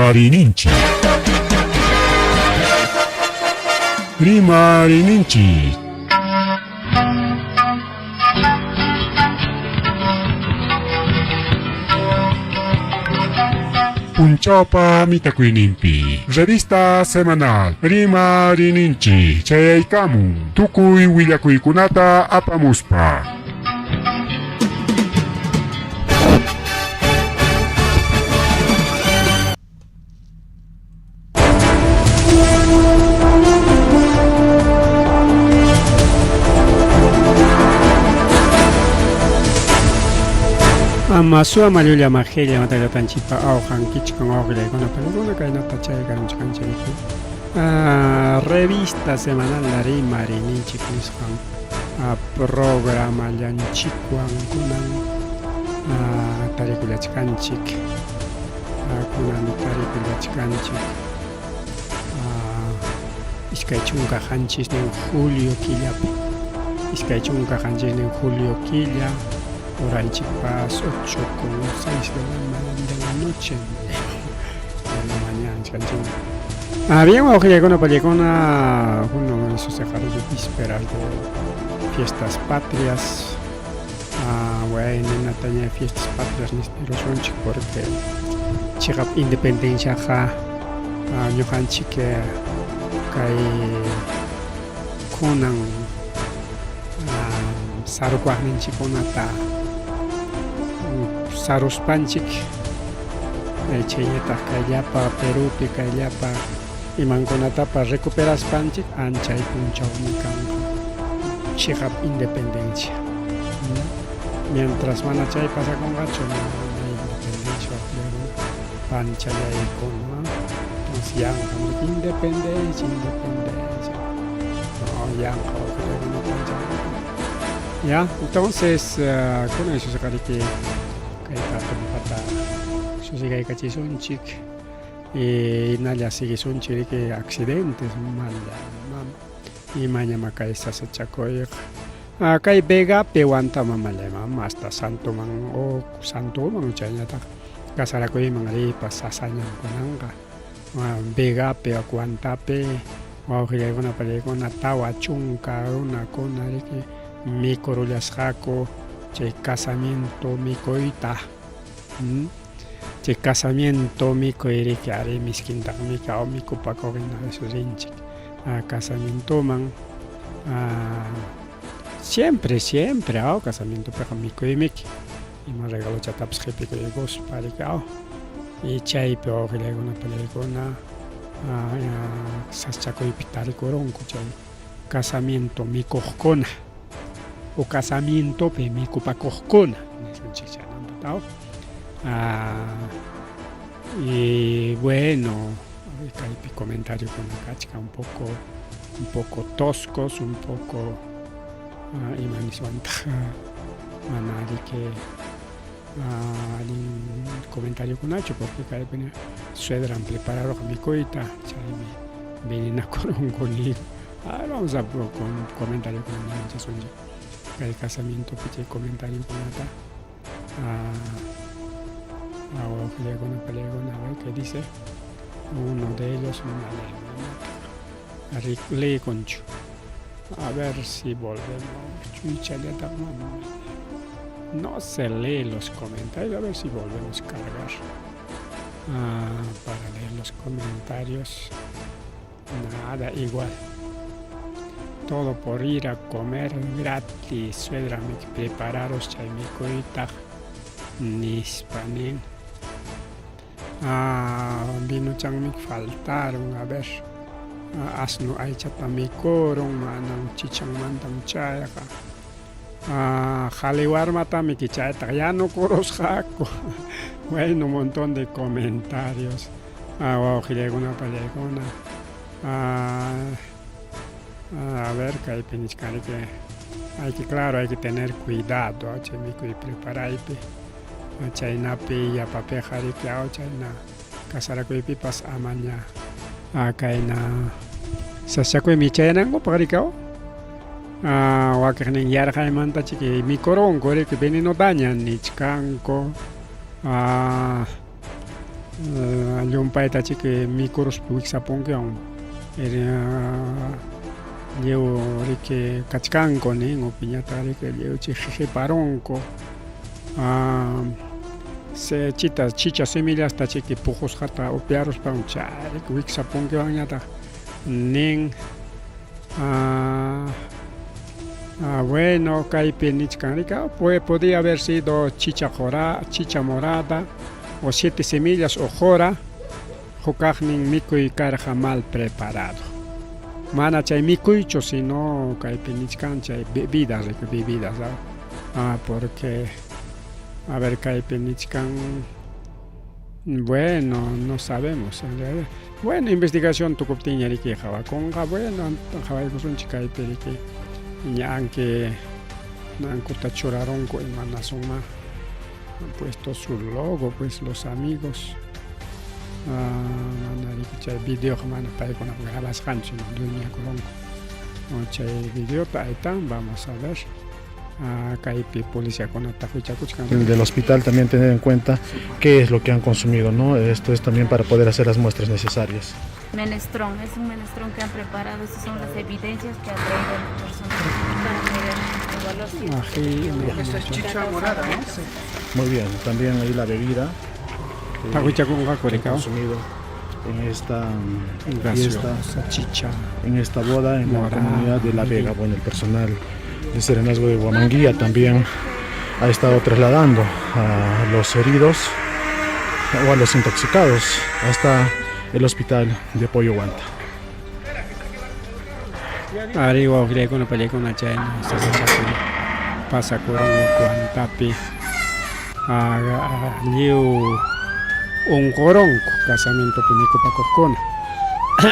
Rimarininchi. Rimarininchi. Punchapa mitakuinimpi. Revista semanal. Rimarininchi. Chayaykamun. Tukuy willakuykunata apamuspa. Masua Malulia Magelia Matalatanchipa Aujan Kichkan Ogre con la película que no tacha de Garanchancherico. Revista semanal la Rimarininchi Piscan. Programa Yanchikuan Kunan Tarikula Chkanchik. Kunan Tarikula Chkanchik. Iskaichunka Hanchis en Julio Killapi. Iskaichunka Hanchis en Julio Killa. Horaichipas 8:06 de la noche. De la mañana, bien, ojalá con una uno esos dejaron de vísperas de fiestas patrias. Bueno, en la taña de fiestas patrias ni son porque chica independencia ja yohan chique kai konan sarukwahnin chikonata Saruspanchik, Chayeta Kayapa, Perú, Kayapa, y Manconata para recuperar Spanchik, Ancha y Puncha Unicanga, Chihap Independencia. Mientras Manachay pasa con Gacho, no hay independencia, Pancha y Icona, entonces Yanka, independencia. No, Yanka, no Pancha. Ya, entonces, con eso se cree que Susigai Kachisonchik y Naya sigue sonchik que accidentes y mañana cae Sasachacoy. Acá hay Vega, Pewanta Mamalema, hasta Santo Man o Santo Man, Chañata, Casaracoy Mangaripa, Sasañan Conanga, Vega, Peacuantape, Guajira con una pared Tawa Chunca, una conarique, mi Corulas Jaco. Che casamiento mi coita, che casamiento mi coire que haré mis quintas mi cao mi copa covena de su rinche, casamiento man, siempre, casamiento pero mi coimeki, y me regaló chataps jepe que gos para cao, y chay pero que le una pelegona, saschaco y pitari coronco chay, casamiento mi cojcona. O casamiento pe mi copa cojcona y bueno hay comentarios con la cachica un poco toscos, un poco imaniswanta manari que comentario con Nacho porque cae pena suedran preparado a mi coita vienen a conmigo. Vamos a con comentario con Nacho el casamiento piche comentario con acá ahora con una pelegona a ver qué dice uno de ellos una lengua lee concho a ver si volvemos no se lee los comentarios a ver si volvemos a cargar para leer los comentarios nada igual todo por ir a comer gratis, suegra me prepararos chaimicoita, nispanin. Vino chang me faltaron, a ver, asno ay chapamicoron, manang chichang mandang chayaka. Jaliwar mata mi kichayta, ya no coros jaco. Bueno, un montón de comentarios. Wow, gilegona palegona. A ver, que hay que claro, hay que tener cuidado, hay que preparar, chaynapi, papejari, chayna, casaracuy pipas amaña, acá en sasacuy mi chayanango, pagaricao, wakakning yarjay manta chiqui, mi coron, gore que viene no dañan, ni chcanco, Llumpayta chiki mikurus wiksapunki llevo rike kachkanko nin opiñata rike llevo chijiparonko se chicha semillas ta chiki pujos jata opiaros pa un charik wiksapunki bañata nin bueno kaypi nichkanrika podría haber sido chicha morada o 7 semillas o jora hukaqnin mikuy karqa mal preparado mana chay mikuychu sino kaypi nichkan chay bebidas porque a ver kaypi nichkan bueno no sabemos en realidad bueno investigación tukuptiña riki hawakunqa bueno hawaykusunchik kaypi riki ñanki nankuta churaronku imana suma han puesto su logo pues los amigos chay video mana paykuna grabasqanchu dueña koronku chay videota aytan vamos a ver kaypi policíakunata huchakuchkan del hospital también tener en cuenta qué es lo que han consumido, ¿no? Esto es también para poder hacer las muestras necesarias. Menestrón, es un menestrón que han preparado, estas son las evidencias que ha traído la persona para medir el valor. Esto es chicha morada, Muy bien, también ahí la bebida consumido en esta fiesta, chicha en esta boda en la comunidad de La Vega. Bueno, el personal de Serenazgo de Huamanguilla también ha estado trasladando a los heridos o a los intoxicados hasta el hospital de Pollo Guanta. Arriba griego na pelikuna chay pasa kurang Guantapi liu un koronko casamiento pinico pakokona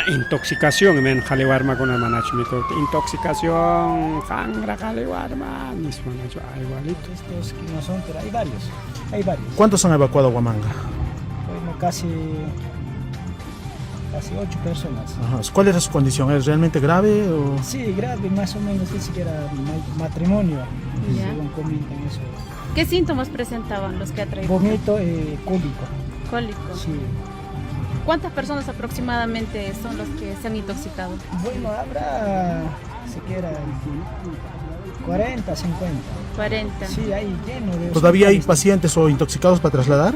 intoxicación men jalewarma con manachmiko intoxicación jangra jalewarma mismo nacho igualito Estos que no son, pero hay varios. ¿Cuántos han evacuado a Huamanga? Bueno, casi 8 personas. Ajá. ¿Cuál era su condición? ¿Es realmente grave? O? Sí, grave, más o menos, dice que era matrimonio, Ya. según comentan eso. ¿Qué síntomas presentaban los que ha traído? Vómito cólico, Cólico. sí. ¿Cuántas personas aproximadamente son los que se han intoxicado? Bueno, habrá, siquiera 40, 50. 40. Sí, hay lleno de ¿Todavía hay hospitales. pacientes o intoxicados para trasladar?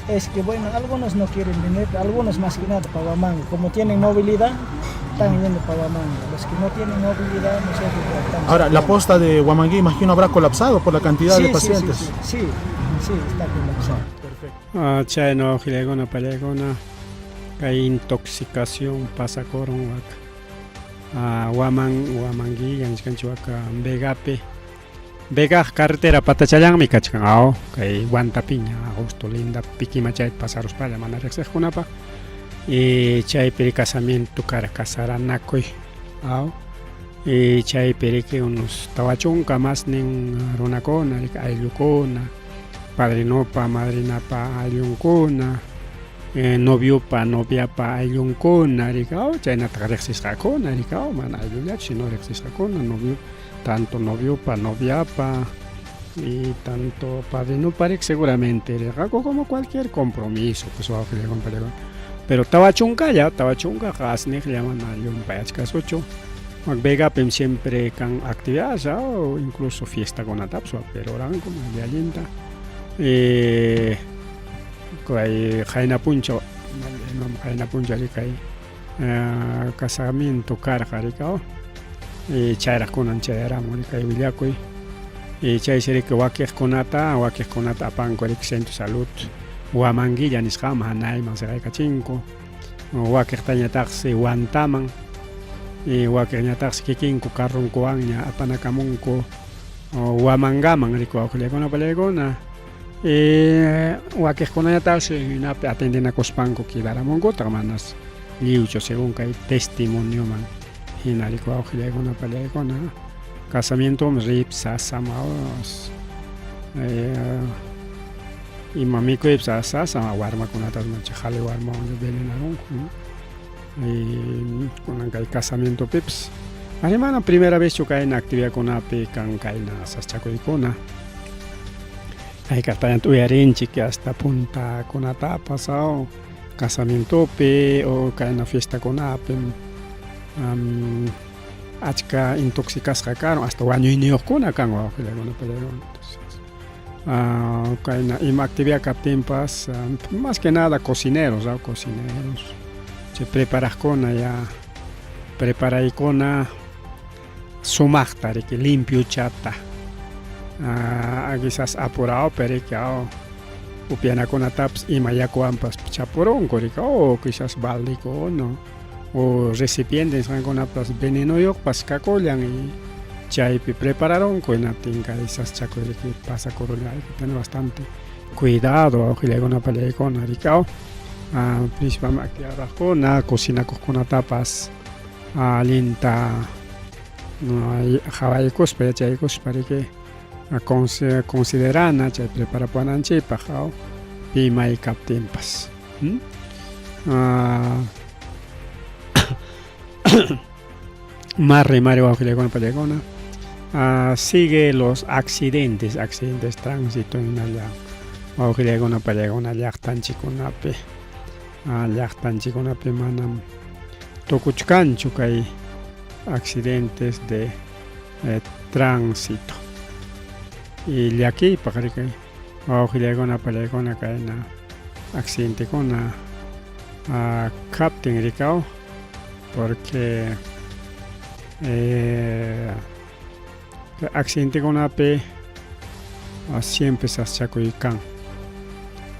Es que bueno, algunos no quieren venir, algunos más que nada para Huamanga. Como tienen movilidad, están yendo para Huamanga. Los que no tienen movilidad, nosotros tratamos. Ahora, la posta de Huamanguí imagino habrá colapsado por la cantidad Sí, de sí, pacientes. sí, está colapsado. chay no gilegona pelegona kay intoxicación pasa koron Huamanguilla niskanchiwaka Vega carretera patachallanmi kachkan kay Guantapiña Augusto Linda Piquimachayt pasaros para mana riqsijkunapa y chaypiri casamiento casaranakuy y chaypiri unos tawachunka más nin runakuna ayllukuna padrinopa madrinapa ayllunkuna noviopa noviapa ayllunkuna chaynata riqsisqakuna mana ayllullachu sino riqsisqakuna novio tanto noviopa, noviapa y tanto padrinopa seguramente como cualquier compromiso pues pero tawachunka hasnih llaman a Llumpayachkasuchu Vegapem siempre can actividades o incluso fiesta con atapso pero oran como de allinta jaina puncho kay casamiento carga chayrakunan chayramuni kay willakuy chay sirika wakiqkunata apanku centro salud Huamanguilla nisqama hanayman siqaykachinku wakiqtañataqsi Guantaman wakiqñataqsi kikinku carrunkuwanña apanakamunku Huamangaman rikuwawqllaykuna palaykuna wakiqkunañataqsi hinapi atendinakuspanku kidaramunkuta manas lliwchu según kay testimonioman hina rikuwawqllaykuna palaykuna casamiento ripsasamaos imamikuy sasama warmakunatas mancha jale warmawan venenarunku kunan kay casamiento pips alemana primera vez chukayna actividad kunapi kan kayna saschakuykuna ay kartañanta uyarinchik hasta punta kunata pasado casamientopi o kayna fiestakunapi achka intoxicasqa karon hasta wañuyniyuqkuna kan wawqiykuna pallaykuna. Kayna ima actividad kaptinpas más que nada cocineros, cocineros chay preparaqkuna ya preparaykuna sumaqta riki limpio chata quizás apurado periki upianakunatapas ima yakuwanpas chapurunku rika o quizás baldikuno o recipientes qankunapas venenuyuqpas kakullan y chaypi prepararunku hinaptinqa quizás chakuy riki pasakurullan hay que tener bastante cuidado wawqillaykuna pallaykuna rika principalmente actividadkuna cocinakuqkunatapas allinta hawaykuspa yachaykuspa riki considerana chay preparapunanchikpaq pimay kaptinpas mari wawqillaykuna pallaykuna sigue los accidentes tránsito hinalla wawqillaykuna pallaykuna llaqtanchikunapi manam tukuchkanchu kay accidentes de tránsito y llakiypaq riki wawqillaykuna pallaykuna kayna accidentekuna kaptin rikaw porque accidentekunapi siempre saschakuykan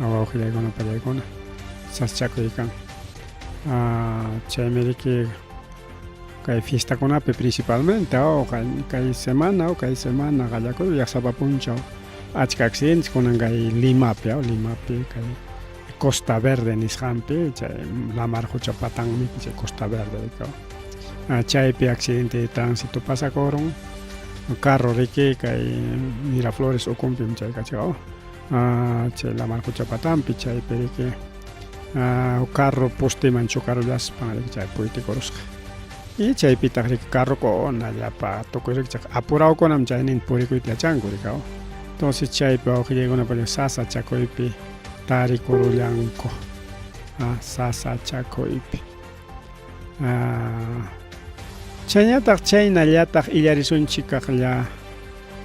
wawqillaykuna pallaykuna saschakuykan chaymi riki kay fiestakunapi principalmente kay semana qallakuy llaqsapapunchaw achka accidentes kunan kay Limapi kay Costa Verde nisqanpi chay lamar huchapatanmi chay Costa Verde rikaw chaypi accidente de tránsito pasakurun carro riki kay Miraflores ukunpim chay kachikaw chay lamar huchapatanpi chaypi riki carro posteman chukarullaspan riki chay puytikurusqa y chaypitaq riki carrokuna llapa tukuy riki apurawkunam chaynin purikuyta yachanku rikaw entonces chaypi wawqillaykuna sasa chakuypi tarikurullanku sasa chakuypi chayñataq chaynallataq illarisunchikaqlla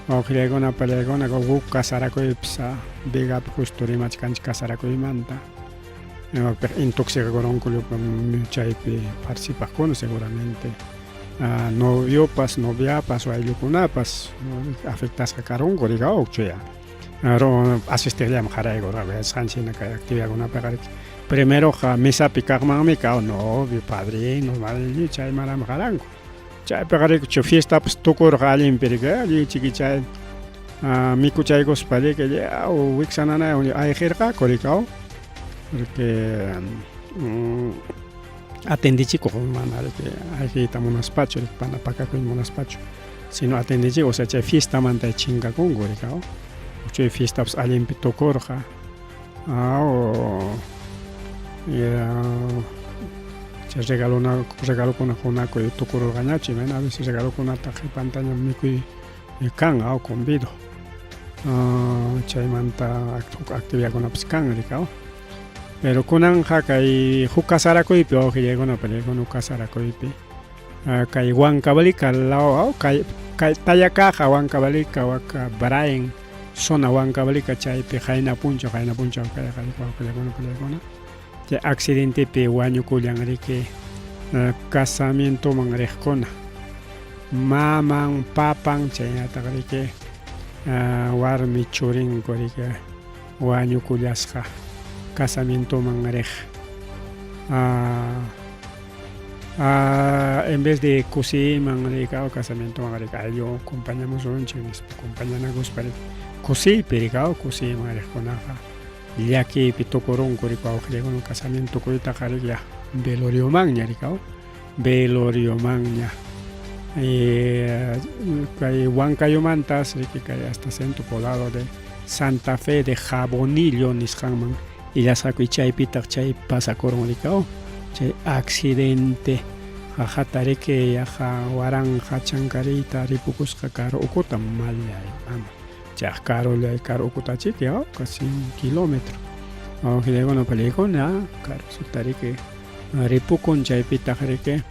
wawqillaykuna pallaykuna huk kasarakuypis Vegapi justo rimachkanchik kasarakuymanta intoxicakurunku chaypi participaqkuna seguramente noviopas noviapas o ayllukunapas afectasqa karunku rikaw chuya asistirllam qarayku sanchina kay actividadkunapiqa riki primero mesapi kaqmanmi novio padrino madrina chay manam qaranku chaypiqa riki chay fiestapas tukurqa allinpi riki allichiki chay mikuchaykuspa riki wiksanana ayqirqaku rikaw porque atendichikuq mana riki ayqiyta munaspachu riki pana pakakuy munaspachu sino atendichikuq o sea chay fiestamanta chinkakunku rikaw chay fiestapas allinpi tukurqa chay regalukunakunakuy tukururqañachu imayna a veces regalukunata qipantaña mikuy kan convido chaymanta actividadkunapas kan rikaw pero kunanja kay huk kasarakuypi wawqillaykuna pallaykuna huk kasarakuypi kay Huancavelica law kay Tayakaqa Huancavelica waka Brain zona Huancavelica chaypi qayna punchaw kayqa wawqillaykuna pallaykuna chay accidentepi wañukullan riki casamientoman riqkuna maman papan chaynataq riki warmi churinku riki wañukullasqa casamientoman riq en vez de kusiyman rikaw casamientoman riki ayllu acompañamusunchik acompañanakuspa riki kusiypi rikaw kusiyman riqkunaqa llakiypi tukurunku riki wawqillaykuna casamientukuytaqa riki veloriomanña rikaw veloriomanña kay Huancayumantas riki kay hasta centro poblado de Santa Fe de Jabonillo nisqanman illasqakuy chaypitaq chay pasakurun rikaw chay accidente qaqata riki waranja chankariyta ripukusqa karu ukuta mallay chay karu ukuta chiki casi 1 kilómetro Awqillaykunaqa pallaykuna resultari que ripukun chaypita que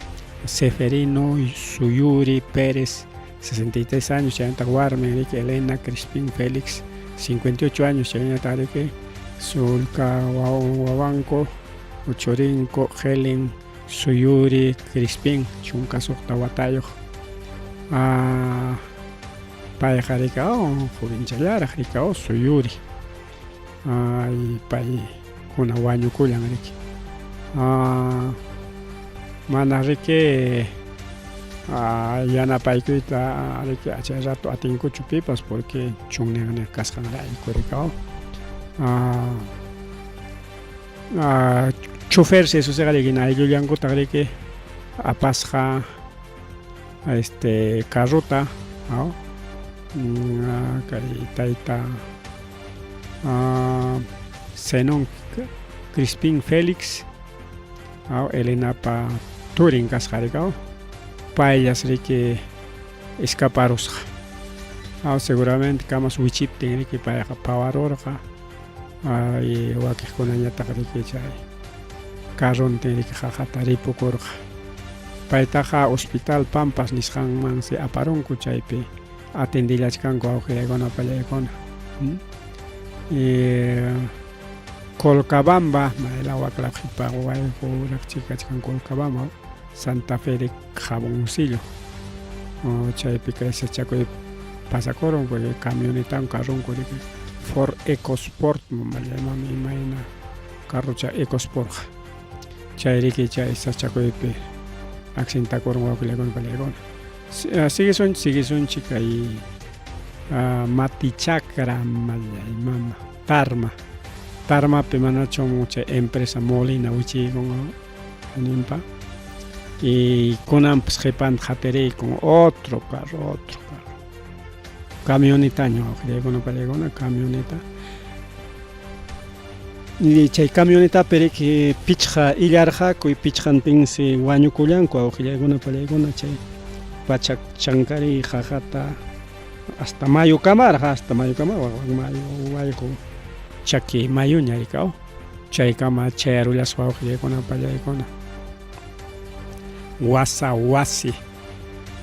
Seferino Suyuri Pérez 63 años chayanta warmi que Elena Crispín Félix 58 años chayanta que Sulka Wawanko Uchurinko Helen Suyuri Crispín chunka suqta watayoq payqa rikao jovenchallaraq rikao Suyuri y paykuna wañukullan riki mana riki yanapaykuyta riki achay rato atinkuchu pipas porque chunniqa kasqanrayku rikao chofer se eso se gale que ayllullankutaq riki apasqa carruta kay tayta Zenón Crispín Félix Elena pa Turin kasqarika payas riki escaparusqa seguramente kamas wichiptin riki payqa pawarurqa y wakiqkunañataq riki chay carrontin riki qaqata ripukurqa paytaqa hospital Pampas nisqanmansi aparunku chaypi atendillachkanku awqillaykuna pallaykuna Colcabamba mayla waqlaqhipa wayqu raqchikachkan Colcabamba Santa Fe de Jaboncillo chaypi kaysachakuy pasakurun porque camionetan carronku riki Ford EcoSport mallaymami imayna carrucha EcoSport chay riki chay sachakuypi accidentakurun wawqillaykuna pallaykuna siguisunchik kay Matichakra mallaymama Tarmapi manachon chay empresa Molina wichiykun nimpa y kunanpas qhipan hateriy con otro carro camionetaño awqillaykuna pallaykuna camioneta y chay camionetapi riki pichqa illarqaku y pichqantinsi wañukullanku awqillaykuna pallaykuna chay pachak chankari qaqata hasta mayo kamarqa hasta mayo wayqu chaki mayuña rikao chaykama chayarullasqa awqillaykuna pallaykuna wasi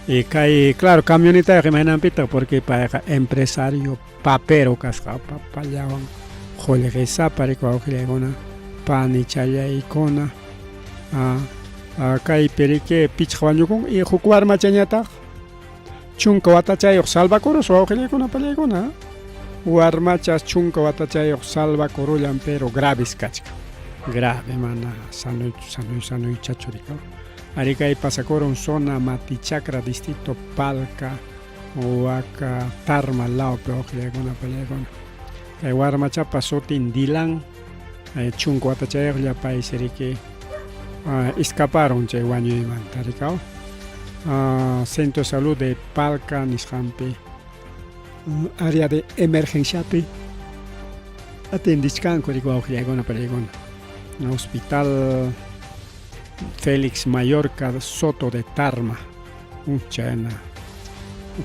y kay claro camioneta imaynanpita porque payqa empresario papero kasqa pallawan qulqisapa riku awqillaykuna pani challaykuna kaypi riki pichqa wañukun y huk warmachañataq chunka watachayuq salvakurus awqillaykuna pallaykuna warmachas chunka watachayuq salvakurullan pero graves kachka grave mana sanuychachu rika ari kay pasakurun zona Matichakra distrito Palca waka Tarma lawpi awqillaykuna pallaykuna kay warmachapa sutin Dilan chunka watachayuq llapaysi riki escaparon chay wañuymanta rikao Centro de Salud de Palca nisqanpi área de emergenciapi atendishkanku riku awqillaykuna pallaykuna Hospital Félix Mallorca Soto de Tarma chayna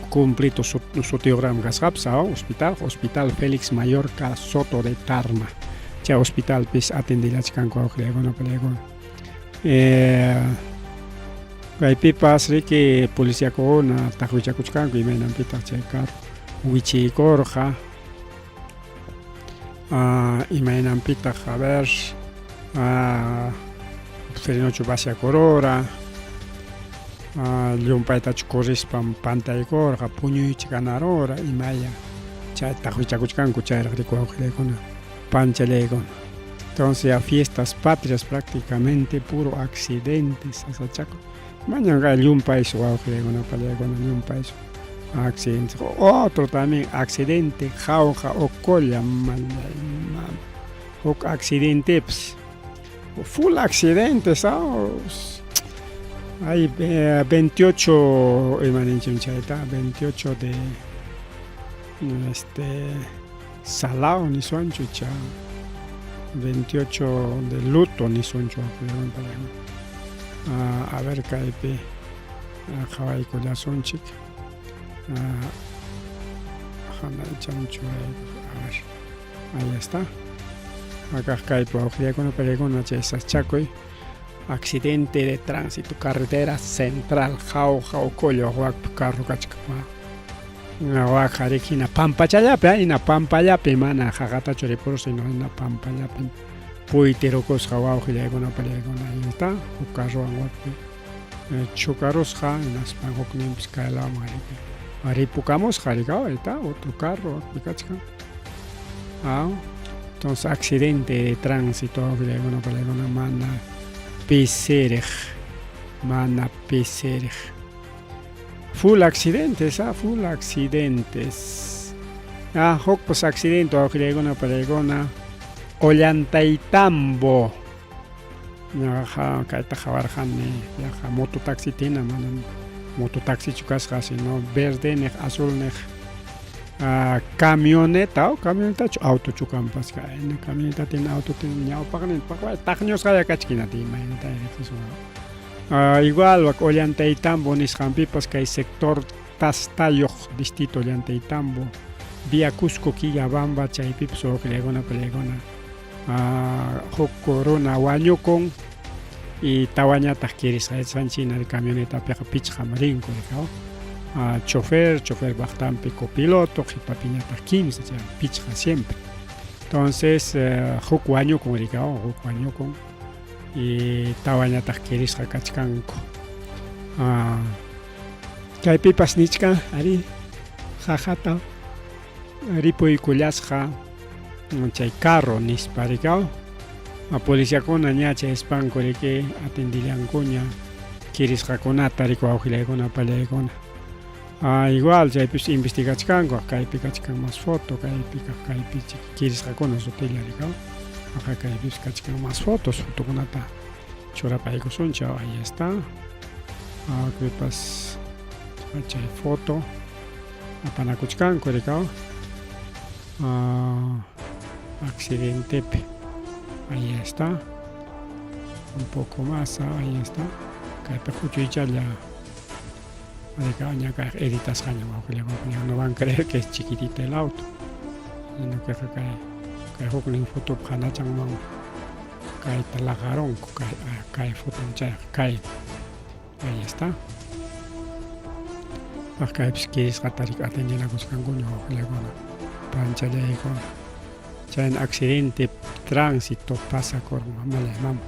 cumplido su teograma kasqapsa Hospital Félix Mallorca Soto de Tarma chay hospitalpis atendillachkanku awqillaykuna pallaykuna kaypipas riki policíakuna taqwichakuchkanku imaynanpitaq chay carro wichiykurqa imaynanpitaq a ver frenochu vaciakurura llumpaytachu corrispam pantaykurqa puñuychik ganarura imaya chay taqwichakuchkanku chayraq riku awqillaykuna panchallaykuna entonces a fiestas patrias prácticamente puro accidentes sasachaku mañana llumpaysu awqillaykuna pallaykuna llumpaysu accidentes otro también accidente jauja okolla mallaymama huk accidentepis full accidentes hay 28 chayta 28 de salao ni sonchu cha 28 de luto ni sonchu a ver kaypi qhawaykullasunchik hanay chanchu a ver ahí está Acá kaypi wawqiykuna palaykuna chay Saschakuy accidente de tránsito carretera central jaw kollo waqpi carro kachkapa waqarik hina pampachallapi hina pampallapi mana haqatachu ripuru sino hina pampallapi puytirukusqa wawqillaykuna palaykuna está huk carruwan waqpi chukarusqa hinaspa hukninpis kaylawan ripukamusqa rikaw está otro carro waqpi kachkan entonces accidente de tránsito wawqillaykuna palaykuna mana pisiriq mana pisiriq full accidentes full accidentes hukpas accidente wawqillaykuna palaykuna Ollantaytambo kayta hawarqani yaqa mototaxi tina mana mototaxi chukasqa sino verde nih azul nih camioneta camionetachu auto chukanpas kayna camioneta tina auto tina ñawpaqninpaq taqñusqa kachkinata imaynata igual wak Ollantaytambo nisqanpipas kay sector Tastayuq distrito Ollantaytambo vía Cusco Quillabamba chaypipas wawqillaykuna palaykuna huk runa wañukun y tawañataq kirisqa sanchina camionetapiqa pichqam rinku rikaw chofer baqtanpi copiloto qipapiñataq kimsa chay pichqa siempre entonces huk wañukun rikaw huk wañukun y tawañataq kirisqa kachkanku kaypipas nichkan ari jajata ripuykullasqa chay carro nispa rikaw policíakuna ña chay espanku riki atendillankuña kirisqakunata rikuq wawqillaykuna palaykuna igual chaypis investigachkanku kaypi kachkan mas foto kaypi kirisqakuna sutilla rikaw kaypis kachkan mas fotokunata churapaykusunchik ahí está kaypas chay foto apanakuchkanku rikaw accidentepi ahí está un poco más ahí está kaypi huchuychalla ñaqa editasqaña wawqillaykuna no van a creer que es chiquitita el auto sino que kay huknin foto hanachanman kayta laqarunku kay foton kay ahí está kaypis kirisqata atendinakuchkankuña wawqillaykuna panchallaykuna chayna accidente tránsito pasa korma mama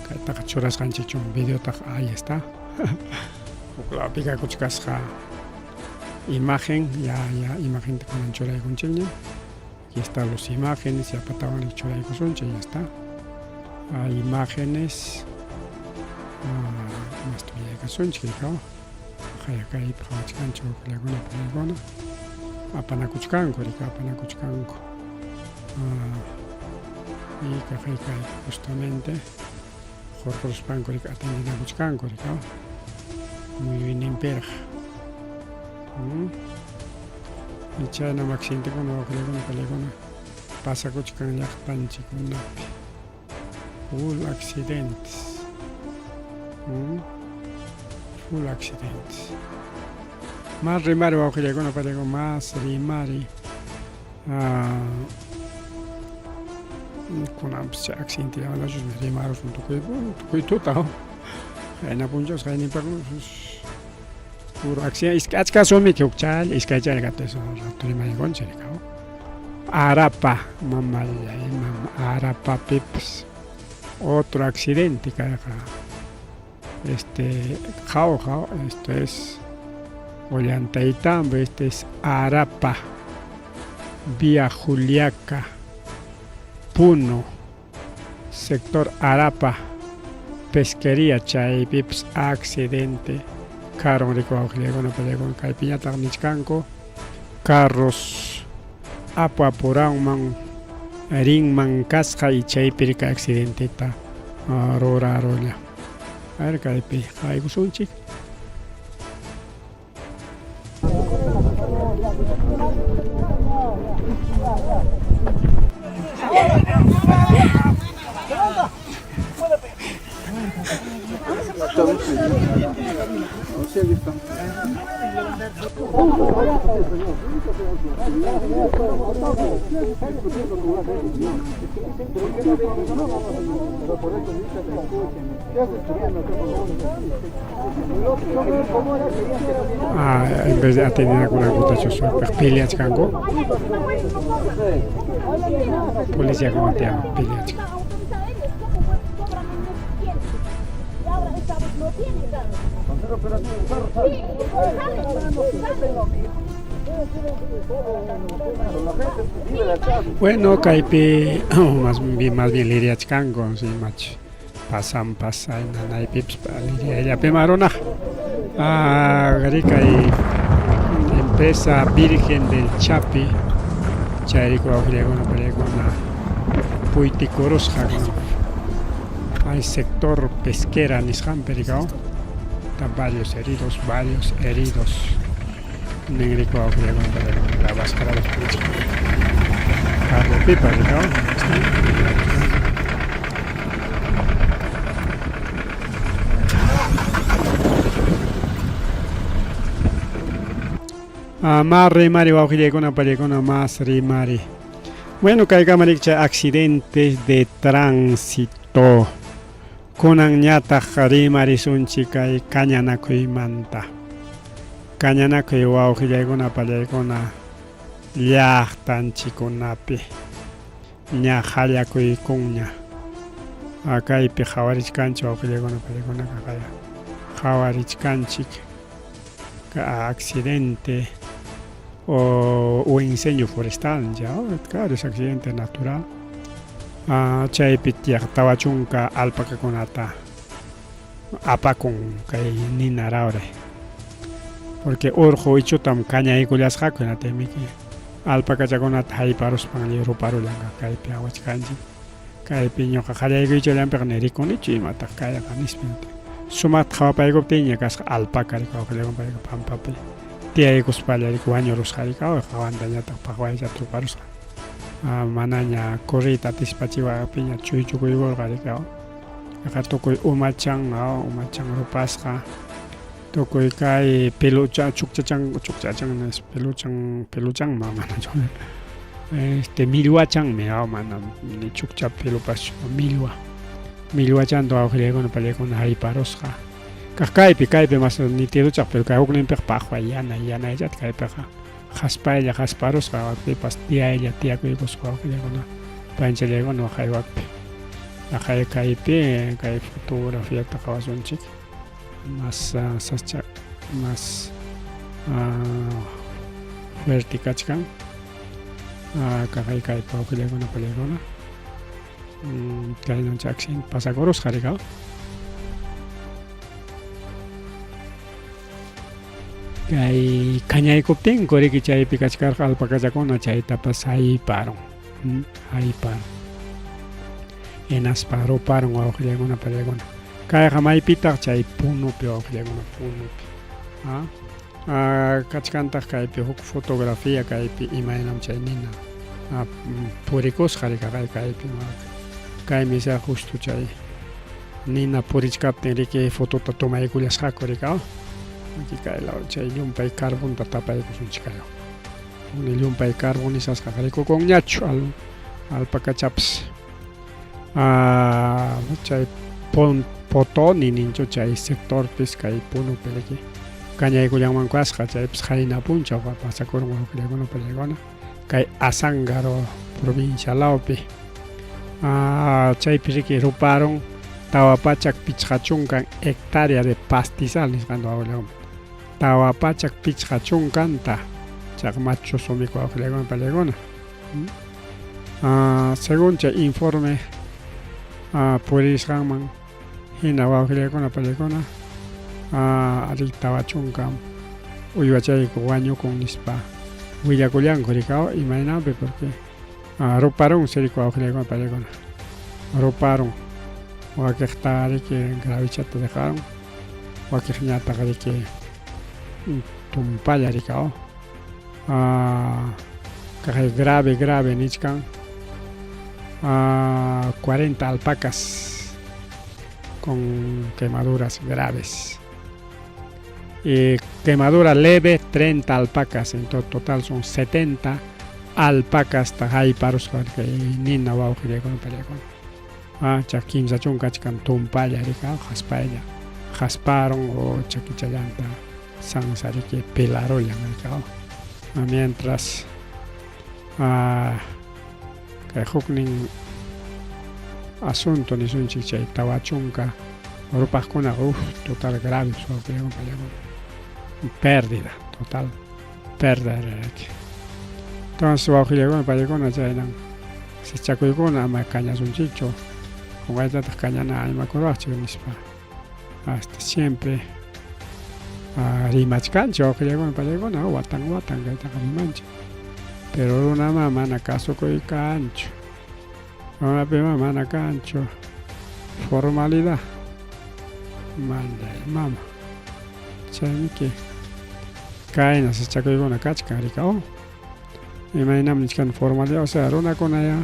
kaytaqa churasqanchikchun videotaqa ahí está uklapi kuchkasqa imagen ya imagen kunan churaykunchikña aquí están los imágenes ya patawanrik churaykusunchik ya está imágenes mas tuyaykasunchik rikaw haya kaypi hawachkanchik wawqillaykuna palaykuna apanakuchkanku rika apanakuchkanku y kay justamente jorquruspanku rika atendinakuchkanku rika muy bien imperaq y chayna accidentekuna wawqillaykuna palaykuna pasakuchkan llaqtanchikkunapi full accidentes full accidentes más rimari wawqillaykuna palaykuna más rimari kunanpis chay accidente llamalashusmi rimarusun tukuy tuta hayna punchawsqa haynipakunapish puro accidente achka sumiki huk challa iskay challkata eso rato rimaykunchik rikaw Arapa mamallay Arapapipas otro accidente kayqa jaw esto es Ollantaytambo este es Arapa vía Juliaca Puno sector Arapa pesquería chaypipas accidente carro rikuq wawqillaykuna palaykuna kaypiñataq nichkanku carros apuranman rinman kasqa y chaypi rika accidenteta rurarulla a ver kaypi qaykusunchik En vez de atender alguna votación sobre peleas cango, policía como te llama, peleas. Bueno, Caipi, más bien liria chango, sí, macho. Pasan, en la pips, liria, ella pemarona. Garica y empresa Virgen del Chapi, Chairico, Agriagona, Paregona, Puiticoros, hay sector pesquera, Nishan, Perigao. Varios heridos. Negrico, la máscara de los políticos. Carlos Pipa, ¿no? Más rimari, más rimari. Bueno, caiga accidentes de tránsito. Kunan ñata rimari sunchika y cañanakuy manta. Cañanakuy wawqillaykuna pallaykuna llaqtanchikunapi ña hallakuykunña. Kaypi qhawarichkanchik wawqillaykuna pallaykuna qhawarichkanchik accidente o incendio forestal ya, claro, es accidente natural. Chaypi tawachunka alpacakunata apakun kay ninaraure. Porque urjo ichutam cañaykullasqakuna temiki alpacachakunata hayparuspan ruparullanqa kaypi awachkanchik. Kaypi ñuqa qallaykuychallampikni rikunichu imataq kayqa nispinti. Sumat qhawapaykuptinña kasqa alpaca rikawaqllakunpayqa pampapi. Tiyaykuspalla wañurusqa rikawaq awantañataq paqwaychata ruparusqa. Manaña corrita tispachiwa piña chuyukuygurqa rikaw. Aka tukuy umachan rupasqa. Tukuy kay pelucha chukchachan es peluchan mana milwachan me mana ni chukcha pelupas milwachan to awqriykuna pallaykuna hayparusqa. Kaypi mas ni tiruchaq pero kay hukninpiq paqwa yana illat kaypiqa. Haspaylla hasparusqa pipas tiyakuykusqa wawqillaykuna panchallaykuna haywaqpi. Kaypi kay fotografiata qawasunchik más fuerte kachkan. Kay wawqillaykuna pallaykuna kaynancha accidente pasakurusqa rikaw. Kay cañaykuptin kuriki chaypi kachkarqa alpacachakuna chaytapas hayparon. Enaspa ruparon wawqillaykuna pallaykuna. Kayqa maypitaq chay punupi wawqillaykuna punupi. Kachkantaq kaypi huk fotografía kaypi imaynam chay nina purikusqa rikaq kaypi. Kaymi sea justo chay nina purichkaptin riki fotota tomaykullasqaku rikaw. Aquí cae la chay llumpay carbonta tapaykusunchik kayo. Uni llumpay carbonizasqa rikukuq ñachu alpacachapas. Chay potoni ninchu chay sectorpis kay punupi riki kañaykullanman kasqa chaypis hayna punchaw pasakurun wawqillaykuna pallaykuna kay Azángaro provincia lawpi. Chaypi riki ruparon Tawapachak pichqachunkan hectárea de pastizal nisqanta wawqillaykuna. Tawapachak pichqachunkanta chaqmachu sumikwa wawqillaykuna pallaykuna. Según chay informe purisqanman hina wawqillaykuna pallaykuna ari tawachunkan uywachayku wañukun nispa willakullanku rikaw imaynapi porque ruparon sirikwa wawqillaykuna pallaykuna. Ruparon wakiqta riki gravichata dejaron wakiqñataqa riki tumpalla rikaw. Kaqay grave nichkan 40 alpacas con quemaduras graves. Quemadura leve, 30 alpacas, en total son 70 alpacas tajay paros que nina wau con pelea chakim sachun kachkan tumpaya rica jaspaya jasparon o chaquichayanta san sariki pelaro ya mientras que huknin asunto ni sun chichay tawachunka rupas kuna total grave so pelea pérdida total pérdida. Entonces bajo llegó para llegar a China se chacó y con ama cañas un chicho con esta caña nada me acuerdo hasta siempre rimach cancho que llegó para llegar a watan que está rimancha pero una mamá na caso con cancho una mamá na cancho formalidad manda mamá chami que caen se chacó y con la cacha ricao imaginam nichkan formalidad, o sea, una con allá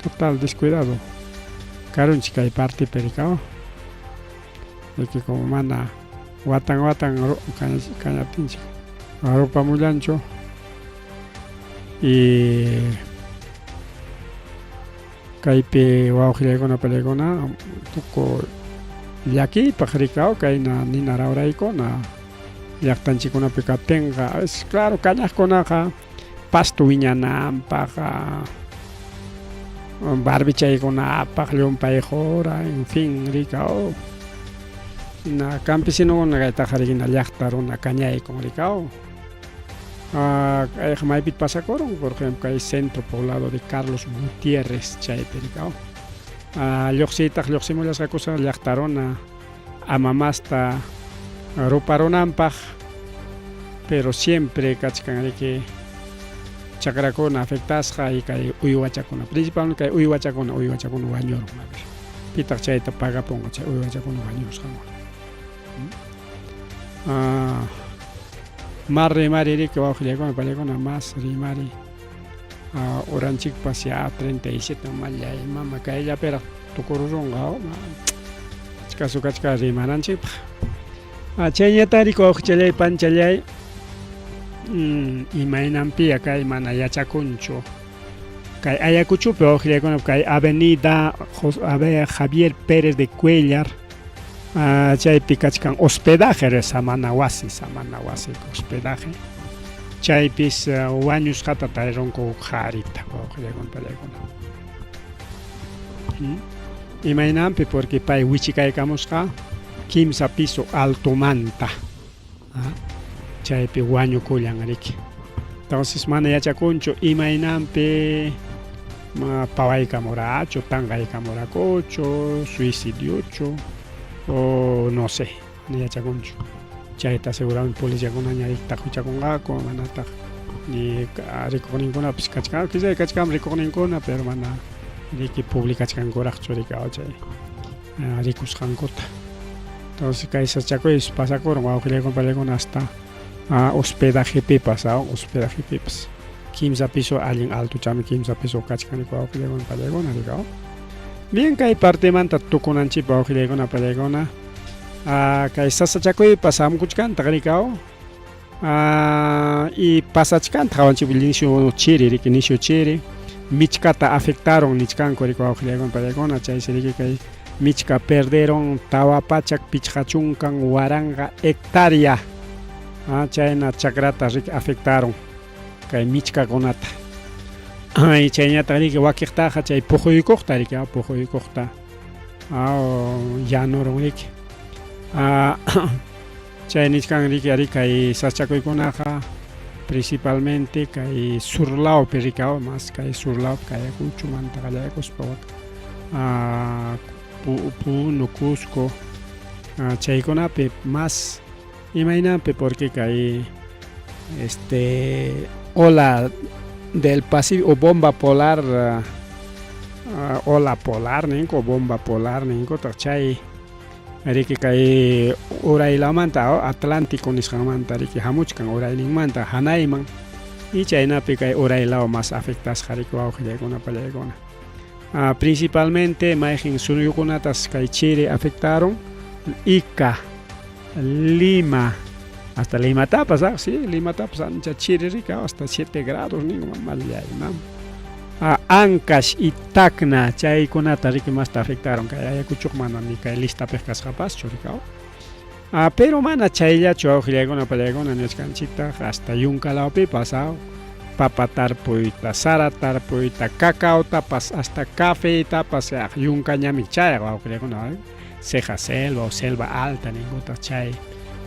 total descuidado. Karun chica y parte pericao. De que como manda watan caña pinche. Ropa muy ancho. Y caipe guajile con la pelegona. Tuco y aquí pajaricao caina ni nara icona. Yaktan chikuna pika tenga es claro cañas con aja pasto viñana paja barbichay con paja león paejora en fin ricao na campesino con gaita jarigina yaktar una caña y con ricao jamás pit pasacoron por ejemplo hay centro poblado de Carlos Gutiérrez chay pericao yoximo las cosas yaktarona a mamasta Ruparonampaj, pero siempre cachcan que chacracona afectasja y que uyuachacona, principalmente que uyuachacona bañor, pita chaita paga pongo uyuachacona baños más rimari que bajo le con palegona más rimari oranchic pasia 37 malla y mamá que ella pero tu coruzonga caso cachca rimananchip Chaya tariko chalay panchalay imaynampi kay mana yachakuncho kay Ayacuchupi ojlekuna kay avenida Javier Pérez de Cuellar chaypi kachkan hospedaje samanawasi hospedaje chaypis wañus hata tayronko jarita ojlekuna imaynampi porque pay wichikaykamusqa kimsa piso alto manta chaypi wañu kullan riki entonces mana yachakunchu imaynampi pawaykamoracho tangaykamorakocho suicidiocho o no sé mana yachakunchu chayta seguramente policíakuna ñarikta huchakunqaku manataq ni rikuqninkunapish kachkam rikuqninkuna pero mana riki publicachkankuraqchu rikaw chay rikusqankuta. Entonces kay sachakuy pasakuron wawqilakuna palikuna hasta hospedajepi hospedajepipas kimsa piso allin alto chami kimsa piso kachkaniku wawqilakuna palikuna rikaw bien kay partemanta tukunanchipa wawqilakuna palikuna kay sasachakuy pasamkuchkanta rikaw y pasachkanta hawanchipi inicio chiri michkata afectaron nichkanku rikaw wawqilakuna palikuna chay siriki kay michka perderon tawapachak pichhachunkan waranga hectárea chayna chakrata afectaron kay michka kunata y chayñata riki wakiqtaqa chay puquykuqta riki puquykuqta llanuron riki chay nichkan riki kay sachakuykunaqa principalmente kay surlawpi rikaw mas kay surlawpi kayakunchumanta qallakuspa Puno, Cusco, chaykunapi más imaynampi porque kay ola del Pacífico o bomba polar ola polar ninko bomba polar ninko chay riki kay uraylamanta Atlántico nisqanmanta riki hamuchkan urayninmanta hanayman y chaynapi kay uraylaw más afectasqa riki wawqillaykuna pallaykuna principalmente mayjin sunuyukunatas kay Chile afectaron Ica, Lima, hasta Lima tapas, sí, Lima tapas, ancha chiririca, hasta 7 grados, ni mal ya, Ancash y Tacna, chay kunata riki más te afectaron, que haya kuchuk mana ni que lista pescas capaz, churicao. Pero mana chaylla chojillegona palegona nescanchita hasta yunca la opi pasado. Papa tarpuita, sara tarpuita, cacao tapas, hasta café tapas, yunca ñami chay, ceja selva o selva alta, ninguna chay.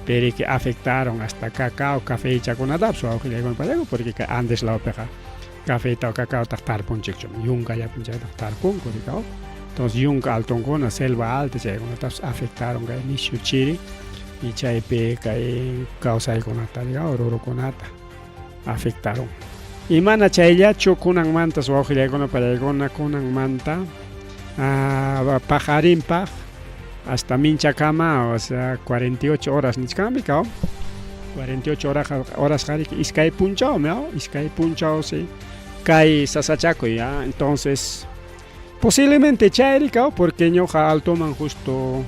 Pero que afectaron hasta cacao, café y chaconadap, su ojillegona palego, porque antes la opeja. Café o cacao taktar pun chikchum yunga ya punja taktar pun kurikao entonces yunga altongona selva alta chay con tas afectaron ga nishu chiri y chay pe kai causa con atalia oro conata afectaron y mana chay ya chokunan manta so ojile con paregona kunan manta pajarin paj hasta mincha cama o sea 48 horas nichkami kao 48 horas harik iskay punchao meo iskay punchao sí Kai sasachaco ya, entonces posiblemente chayricao porque ñoja altoman justo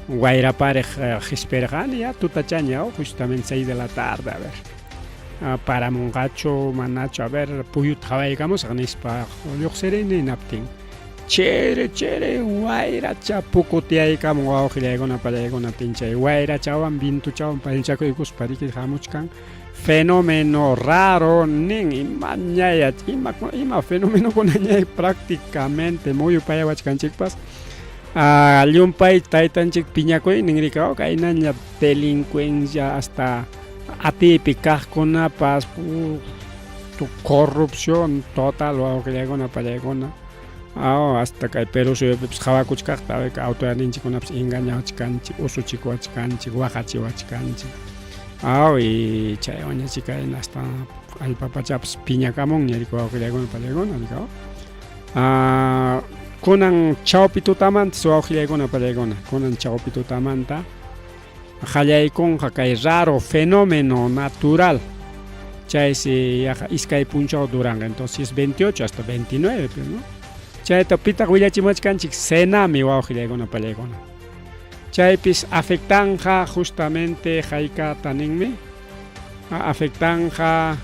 guaira pareja gispergan ya tutachaña justamente 6 de la tarde a ver para mongacho manacho a ver puyut digamos anispa yoxerene naptin chere guaira chapuco tiai kamo ojile gona para gona pinche guaira chawan bintu chawan panchaco y cuspariki hamuchkan fenómeno raro nin imañaya ima fenómeno con prácticamente muy upaya wachkanchikpas aliumpay taitanchik piñakoy ningrikao kainaña delincuencia hasta atípica con paz tu corrupción total o que llegona para llegona hasta que Perú se jawakuchka tabe ka autoaninchik con engañado chkanchik usuchiko chkanchik wahachiwa chkanchik y chay oña chica en hasta al papachaps piña camón y rico que le palegona digo konan chaupitu tamant so augilegona palegona konan chaupitu tamanta jallay con jakai raro fenómeno natural chay si iskay punchao duranga entonces 28 hasta 29 pues no chay tapita huillachimachkanchik senami o augilegona palegona chaypis afectanja justamente jaika taninme afectanja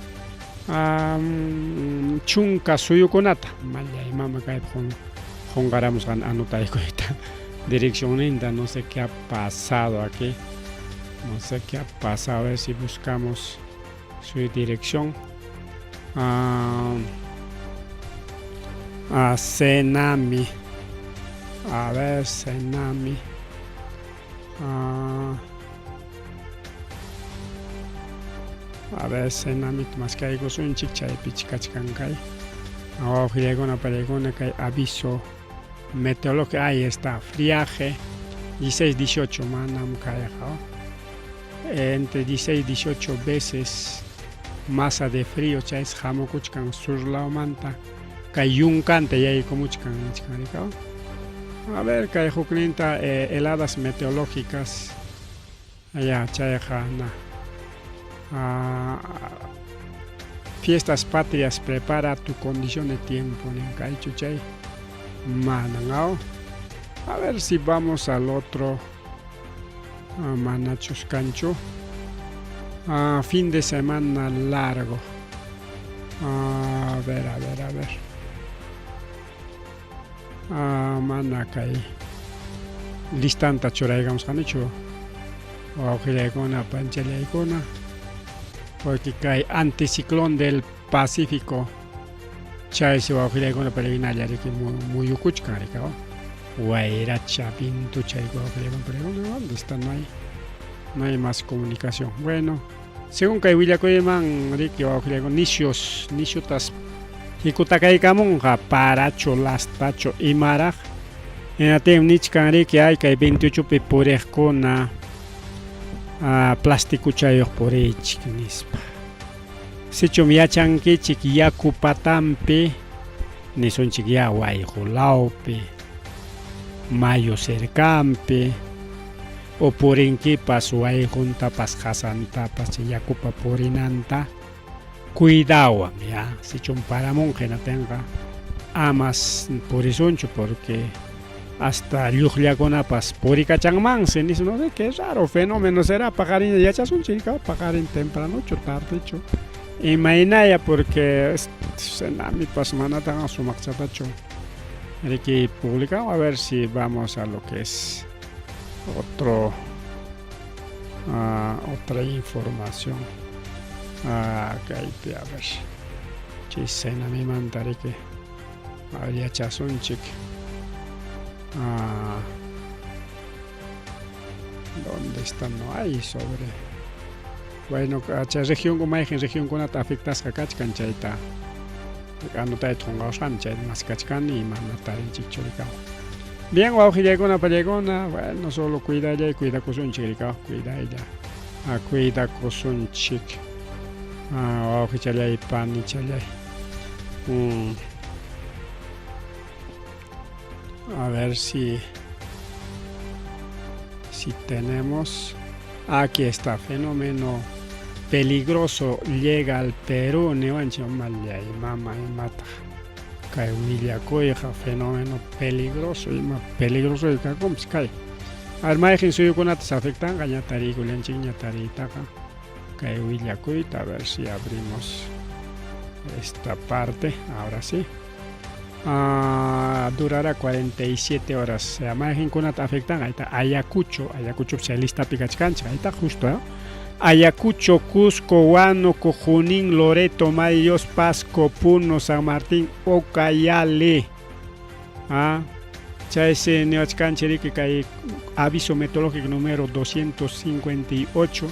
chunka suyukunata mallay mama kay jongaramos anotayko dirección linda no sé qué ha pasado aquí no sé qué ha pasado a ver si buscamos su dirección Senami a ver Senami a ver senamit más que hay un chichay pichikachkankay ojillegona paregona que aviso meteorológico ahí está friaje 16-18 manam kayajao entre 16-18 veces masa de frío chais jamokuchkan sur la manta kayunkante y ahí comuchkan chkanikao. A ver, que hay heladas meteorológicas allá, Chayajana. Fiestas patrias, prepara tu condición de tiempo, Chay Manangao. A ver si vamos al otro Manachos Cancho. Fin de semana largo. A ver. Manakay listanta choraygamos hanicho o gilegona panchelaygona porque hay anticiclón del Pacífico chay se va gilegona peregrinaria que muy yukuchka rikao guairacha pintu chay go gilegona peregrina dónde está no hay más comunicación bueno según kay willakoyman riki o gilegona nishutas Hikutakay kamonja paracho lastacho imaraj en atem nichkanri que hay que 28 pipurejkona plástico chayoq purich nispa sichum yachanki chik yaku patampi nisunchik yaway hulawpi mayo cercampi o purinkipas wayjuntapas hasantapas yakupa purinanta cuidado ya si chumparamon que no tenga amas por eso porque hasta lluqllakunapas purikachanmansi nish, no sé qué raro fenómeno será paqarin yachasunchirqa paqarin tempranochu tardechu imaynaya porque senamipas manatan sumaqchatachu riki publicado a ver si vamos a lo que es otra información kaypi a ver chay senamimanta riki yachasunchik ¿dónde está? No hay sobre. Bueno, chay región como hay región con ata afectas kachkan chayta. Anota de tongaushan chay más kachkan y manata chichurika. Bien, waujillaykuna pallaykuna, bueno, solo cuida ella y cuida kusunchik, cuida ella. Cuida kusunchik. Waujichallay pani challay. A ver si tenemos. Aquí está, fenómeno peligroso llega al Perú, newancho malya y mama y mata. Kay willakuija, fenómeno peligroso y más peligroso y kakumps kay. Armaijin suyukunatas afectan gañatari gulenchik ñatari taka. Kay willakuita, a ver si abrimos esta parte, ahora sí. Durará 47 horas. Se imagina que te afectan. Ahí está Ayacucho se lista Picachcancha. Ahí está justo. Ayacucho, Cusco, Huánuco, Junín, Loreto, Mayos, Pasco, Puno, San Martín, Ocayale. Chaise Neochcancheri que hay aviso meteorológico número 258,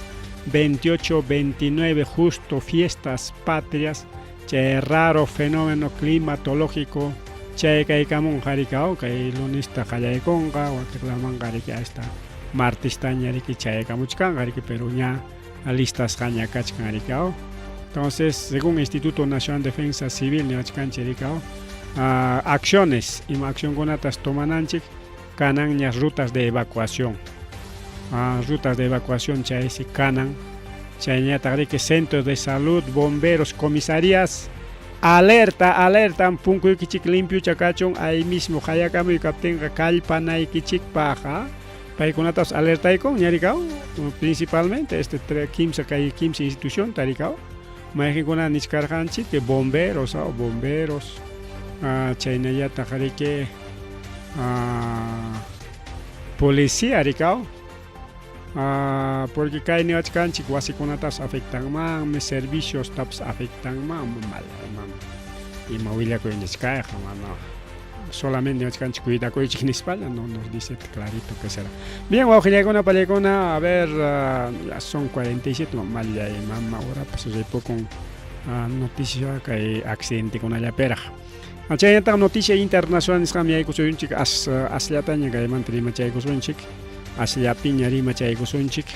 28, 29, justo fiestas patrias. Chay raro fenómeno climatológico. Chay kay kamun harikao kay lunes ta kayaykonga o kirlaman gariki esta martes tañariki chay kamuchkan gariki peruña listas kaña kachkan harikao. Entonces, según Instituto Nacional de Defensa Civil neachkan cherikao, acciones y acción conatas tomananchik kanan ñas rutas de evacuación. Rutas de evacuación chay si kanan que centros de salud, bomberos, comisarías, alerta, punco kichik limpio chacachon, ahí mismo hayakamo y captenga calpana y kichik paja, paikunatas alerta y con ñaricao, principalmente 15 institución taricao, maijikuna niskarjanchi que bomberos, chaynaya tajarike, policía ricao. Porque cae neochcanchik wasikunatas afectan más, servicios taps afectan más, y mawilla con niscaja, solamente neochcanchik cuida con España, no nos dice clarito que será. Bien, waujillaykuna pallaycuna, a ver, ya son 47, malla y mamá ahora pues hay poco noticia que hay accidente con la pera. Achayata noticia internacional nisqami yaykusunchik asllataña kay mantrima chaykusunchik. Asllapiña rima chaykusunchik.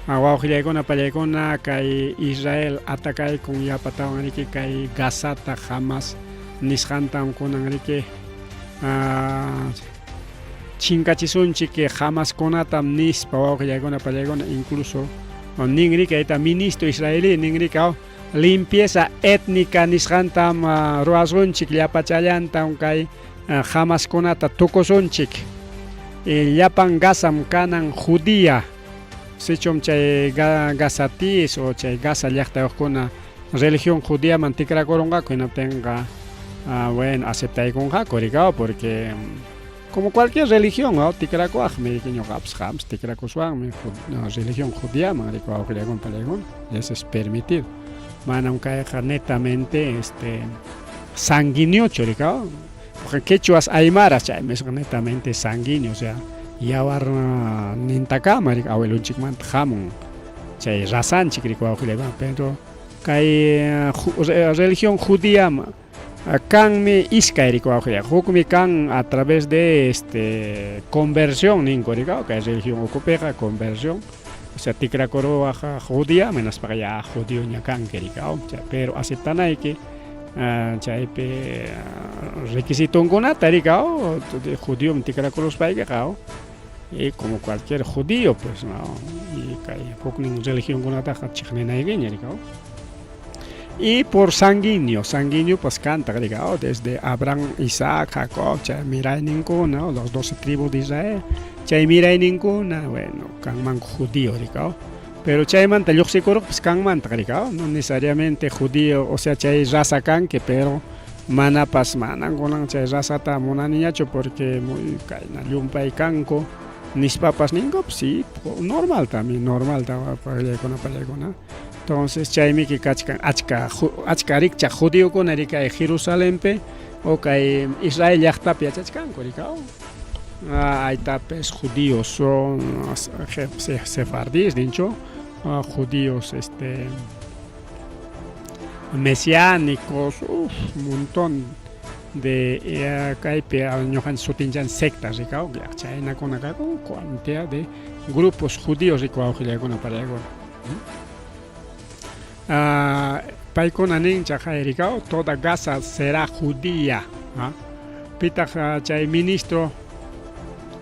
Waujillaykuna pallaykuna kay Israel atacaykun yapatawan riki kay Gazata Hamas nisqantam kunan riki chinkachisunchik que Hamas kunatam nispa waujillaykuna pallaykuna incluso nin riki ayta ministro israelí nin riki limpieza étnica nisqantam ruasunchik llapachallantam kay Hamas kunata tukusunchik. Llapan Gazam kanan judía, sechom chay Gazatis o chay Gaza llaqtayuqkuna religión judía mantikrakurunqa kunatenga bueno aceptaykunqa kurikao porque como cualquier religión tikrakuaqmi ñuqapis tikrakuswanmi religión judía manrikuqa ukllaykun palaykun eso es permitido manam kayqa netamente sanguíneo churikao. Quechuas aymaras chay netamente sanguíneo, o sea, yawar nintakama awelunchik manta jamun chay rasanchik rikuawajillayman, pero kay religión judía kanmi iskay rikuawajillay, hukmi kan a través de conversión ninko rikaw kay religión ukupiqa conversión, o sea, tikrakuruwaqa judía menos para ya judío ña kanki rikaw, pero aceptanayki chaype requisitonkunata rikao judío tikrakuruspayqa y como cualquier judío pues no y kay huknin religión kunataqa chiqninaykiña rikao. Y por sanguíneo pues canta, digamos, desde Abraham, Isaac, Jacob, chay mira ninguna, los 12 tribus de Israel, chay mira ninguna, bueno, canman judío, digamos. Pero chay manta yuxicoro, pues canman, digamos, no necesariamente judío, o sea, chay raza canque, pero mana pas manan con chay raza ta mona niñacho, porque muy caina yumpa y canco, nis papas ningo, sí, normal también, normal, para con. Entonces, chaymi que kachkan achka rikcha judío con erika de Jerusalén pe o que Israel ya está piachkan korikao. Hay tapes judíos son sefardíes, dicho, judíos mesiánicos, un montón de caipe añojan sotinjan sectas rikao, ya chayna con acá con cantidad de grupos judíos rikao con aparego. Paikona ninja jairikao, toda Gaza será judía. Pita chay ministro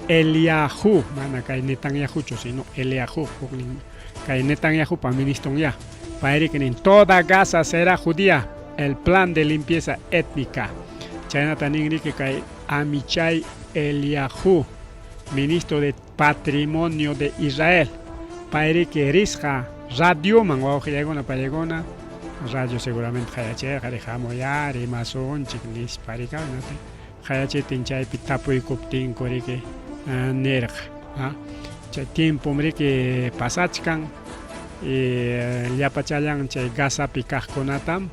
Eliyahu, mana kay Netanyahu sino Eliyahu, kay Netanyahu pa ministro ya. Pairikin toda Gaza será judía. El plan de limpieza étnica. Chayna taningri que kay Amichai Eliyahu, ministro de Patrimonio de Israel. Pairikin risja radio mangwa ojillegona palegona radio seguramente hayache harejamo ya rimason chiknis parika nate hayache tinchay pitapo y coptin korike nerj chay tiempo mrike pasachkan llapachayan chay gasa pikajkonatam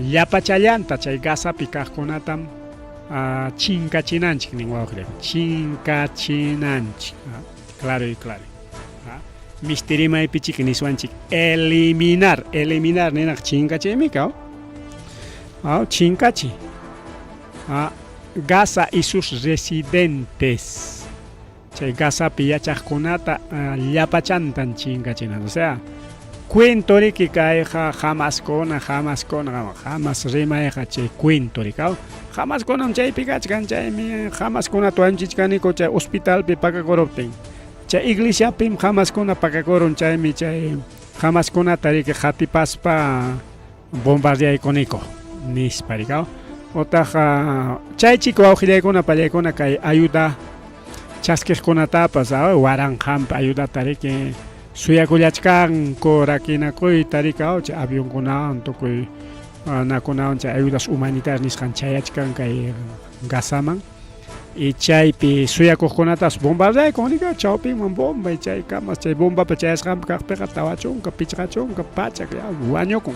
llapachallanta chay gasa pikajkonatam chinkachinanchik ningwa ojilleg chinkachinanchik claro y claro. Mistirima y pichik ni suanchik eliminar nena chinkachi mikao chinkachi Gaza y sus residentes chay Gaza piyachajkunata llapachantan chinkachina, o sea cuento que caeja jamás rimaeja chay cuento rikao jamás con chay pikachkan chay jamás con atuanchichkanico chay hospital pi pakakoropten chay iglesia pim jamás kuna pakakoron chaymi chay jamás kuna tarike hatipaspa bombardea iconiko nispa rikao otaja chay chico aujidaykuna pallaykuna kay ayuda chasquejkunatapas waran hampa ayuda tarike suyakullachkanko rakinakuy tarikao chay avionkunawan tukuy nakunawan chay ayudas humanitarias nisqan chayachkan kay Gazaman. Y chaypi suyakuqkunatas bombardayku nika chawpinman bomba y chay kamas chay bomba pa chayasqanpi kaqpiqa tawachunka pichqachunka pachak wañukun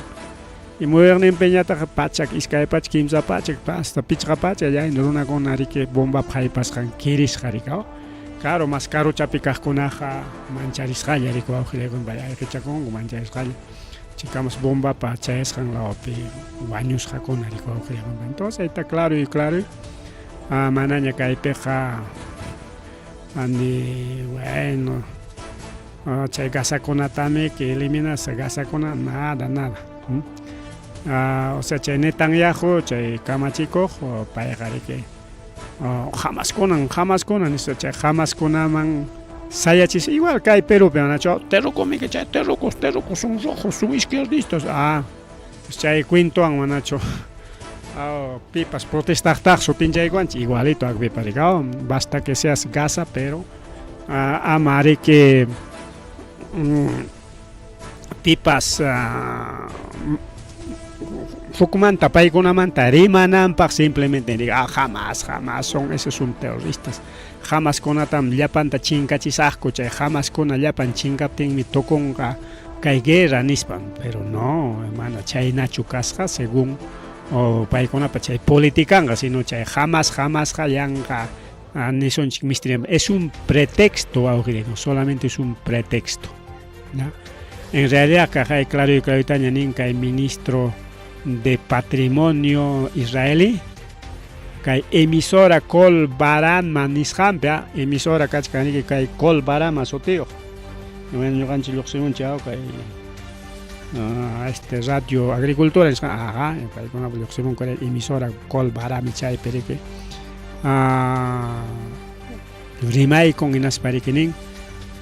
y muyaqninpi ñataq pachak iskay pachak kimsa pachak hasta pichqa pachak ya runakuna riki bomba phaipasqan kirisqa rikaw claro mas karuchapi kaqkunaqa mancharisqalla rikuwa awqillaykuna bayayqichakunku mancharisqalla chikamas bomba pa chayasqan lawapi wañusqakuna rikuwa awqillaykuna entonces ahí está claro y claro. Manaña kaypiqa bueno chay gasakunatami que eliminas gasakuna nada o sea chay Netanyahu chay kamachikuq payqa riki jamás kunan eso chay jamás kunaman sayachis igual kay Perúpi nacho terrucomi que chay terrucos son rojos son izquierdistas chay cuentoan manacho pipas protestar sotinchayguanchi igualito agviparigao basta que seas Gaza pero amare que pipas fukumanta paykunamanta rimananpaq simplemente diga jamás son esos son terroristas jamás kunatam llapanta chinkachisaqku chay jamás kuna llapan chinkaptinmi tukunqa kay guerra nispan pero no hermano chaynachu kasqa según o paykunapa chay politikanqa sino chay jamás hayanqa nisonchik misterio es un pretexto no solamente es un pretexto ¿no? En realidad hay claro y claritaña ninka el ministro de Patrimonio israelí kay emisora Kol Baran manishampia emisora kachkaniki kay Kol Baran masotio bueno yo ganchi luxemun chao kay radio agricultura kay kuna luxemun kay emisora Kol Baran chay perike rimay con inas parikinin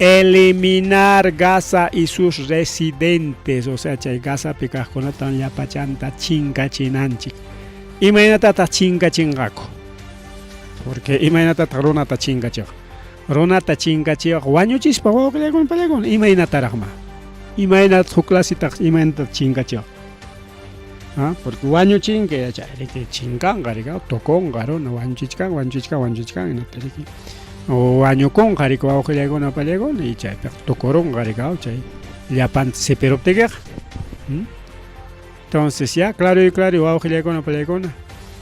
eliminar Gaza y sus residentes, o sea, chay Gaza pikajkunatan yapachanta chinkachinanchik. Imaynatata chinkachingako. Porque imaynatata runata chinkachig. Runata chinkachig wañuchispa wawqiykuna pallaykuna imaynataraqma. Imaynat huklasitaq imaynata chinkachig. Porque wañuchinqa chayriki chinkanqa rika, tokonqa runa wañuchichkan inatariki. O wañukunqa rika wawqiykuna pallaykuna y chaypi tukurunqa rika chay llapanta sipiruaptikiqa. Entonces ya, claro, wawqiykuna pallaykuna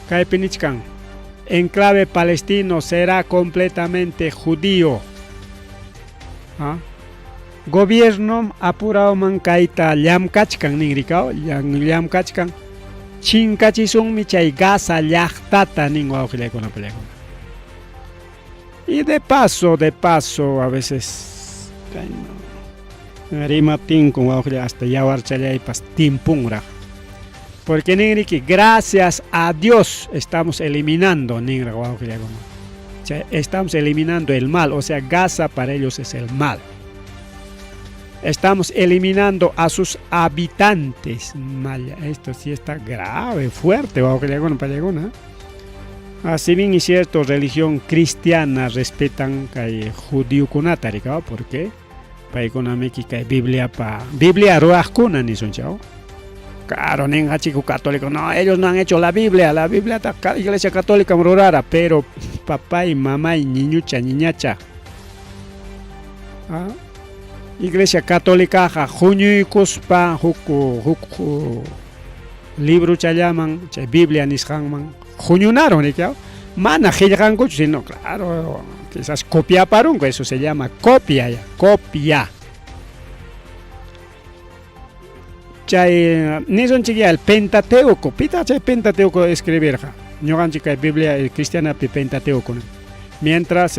kaypi nichkan. Enclave palestino será completamente judío. Gobierno apurauman kayta llamkachkan ningrikao, llamkachkan chinkachisunmi chay Gaza llaqtata nin wawqiykuna pallaykuna. Y de paso, a veces rimaptin con wawqilla hasta yawarchallaypas timpunraq. Porque ningriki, gracias a Dios estamos eliminando estamos eliminando el mal, o sea, Gaza para ellos es el mal. Estamos eliminando a sus habitantes. Esto sí está grave, fuerte. Así bien es cierto, religión cristiana respetan que judío kunatarica, ¿por qué? Para económica que Biblia ruajkuna ni son chao. Claro, ninga chico católico, no, ellos no han hecho la Biblia está iglesia católica muy rara, pero papá y mamá y niñacha. Iglesia católica junio y cuspa huku libro chayaman, Biblia nishanman, junyunaron, ¿no? Mana hilgango, sino claro, quizás copia parungo, eso se llama copia. Chay nison chiquilla el Pentateuco, pita chay Pentateuco escribir ja. Ñogan chica Biblia cristiana Pentateuco. Mientras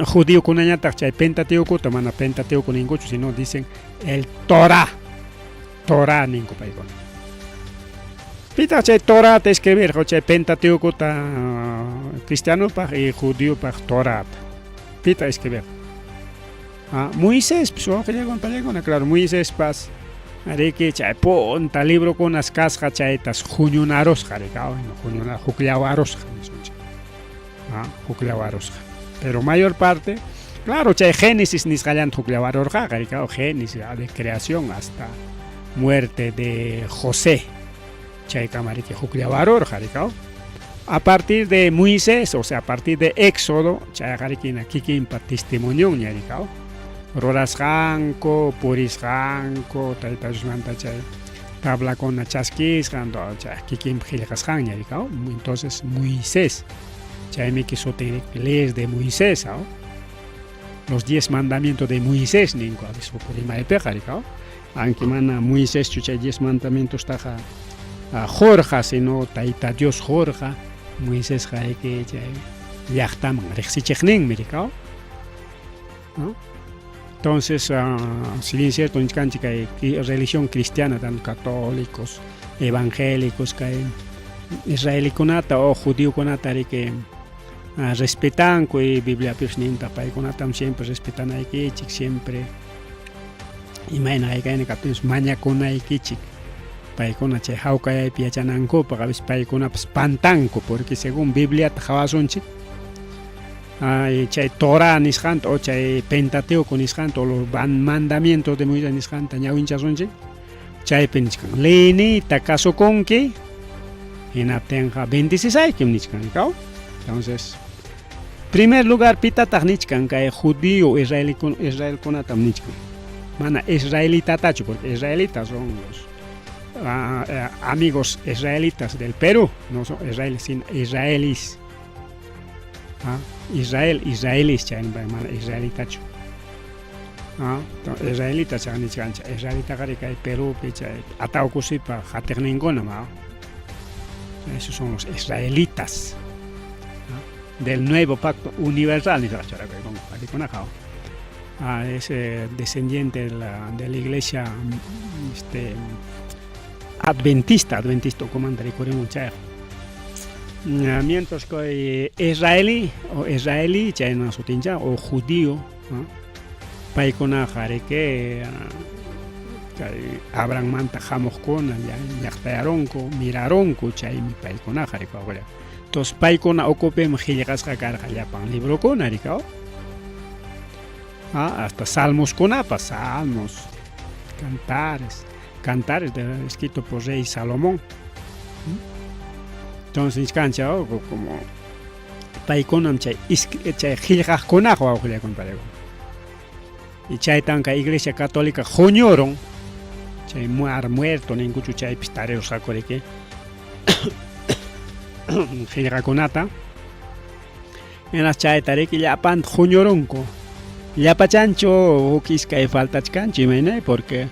judío kunañata chay Pentateuco, tomana Pentateuco ningucho, sino dicen el Torah ningu paikon. Pita chay Torah te escribir, chay Pentateuco ta cristiano pa y judío pa Torah. Pita escribir. Moisés, claro, Moisés pas, que chay ponta libro con las casas chaitas, juñunaros, juclawaros. Pero mayor parte, claro, chay Génesis ni salian juclawaros, Génesis de creación hasta muerte de José, chay camariki juclawaros, a partir de Moisés, o sea, a partir de Éxodo, chay jarikina kikimpa testimonio, ñaricao. Rorasjanko, purisjanko, taitajmanta chay tabla con chasquisjando, chay kikim gilgasjan, entonces Moisés, chay me quiso leer de Moisés, los 10 mandamientos de Moisés, ninco aviso por ima de peja, aunque mana Moisés chucha 10 mandamientos taja Jorge, sino taita Dios Jorge, Moisés jai que chay yachtaman, rexichechnin, miricao, ¿no? Entonces, si bien es cierto, hay religión cristiana, tanto católicos, evangélicos, israeliconata o judío conata, que respetan que Biblia persninta, paiconatam siempre respetan a ikichik, siempre. Imagina que capítulos maña con a ikichik, paicona che hauka y piachananco, para ver paicona pantanco, porque según Biblia, tajabasonchik. Chay Torah nishant o chay Pentateuco nishant o los mandamientos de Moisés nishant ñawinchasonchi chay penchkan leni takaso konki inatenja 26 kim nichkan kao. Entonces primer lugar pita tajnichkan kay judío Israel konatam nichkan mana israelita tacho, porque israelitas son los amigos israelitas del Perú, no son israelíes sino israelíes. Israelis chain by man israelitacho. Israelita chani chancha, israelita garika y Perú picha ataukusipa haterningona ma. Esos son los israelitas del nuevo pacto universal ni chara con aquí con acá. Es descendiente de la iglesia adventista comandante coremos cha. Mientras que israelí chayna sutincha o judío, paykuna jareke Abraham manta hamuqkuna llaqtayaronku miraronku chaymi paykuna jareka ahora. Entonces paykuna okupem qillqasqa karqa llapan librokuna rikaw. Hasta salmos cantares escrito por rey Salomón. Entonces cancha como paikonam chay qillqaqkunaq wawqillaykunpa y chay tanka iglesia católica joñoron chay muerto ninkuchu chay pistareros hakoreke qillqakunata enas chay tariki llapan joñoronku llapachancho ukiskay faltachkanchi imaynay porque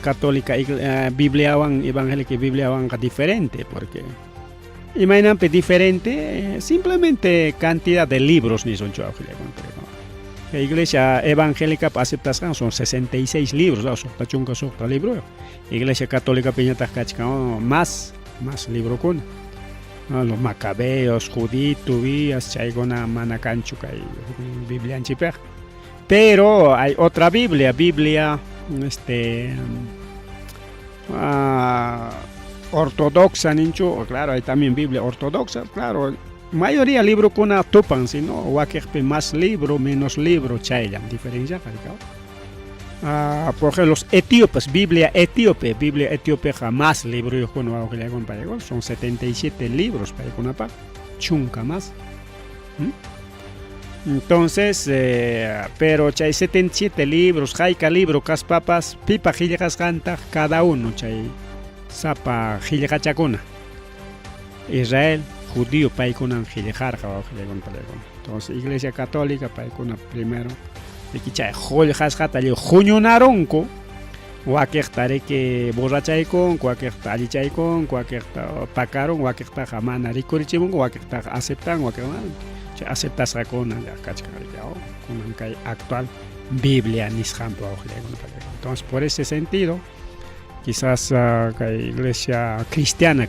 católica Bibliawan evangélica Bibliawan diferente porque imaynanpe diferente simplemente cantidad de libros ni son la iglesia evangélica aceptación son 66 libros la libro iglesia católica piñata más libro con los macabeos Judith Tobías chaygona manacancho kay Biblia anchipej pero hay otra Biblia ortodoxa nincho, claro, hay también Biblia ortodoxa, claro, mayoría libro con topan, sino wakejpe más libro, menos libro, chaylan, diferencia, por ejemplo, los etíopes, Biblia etíope jamás libro yo con son 77 libros para con apa, chunca más. Entonces, pero chay 77 libros, jaika libro, caspapas, pipa gilgas canta cada uno, chay sapa gilgachacuna. Israel, judío, paikunan giljarja, entonces, iglesia católica, paikuna primero, de que chay joljas jata, le juñonaronco, wakejtare que borrachaikon, wakejta alichaikon, wakejta pacaron, wakejta jamana ricorichimon, wakejta aceptan, wakejta aceptas con la actual Biblia entonces por ese sentido quizás la iglesia cristiana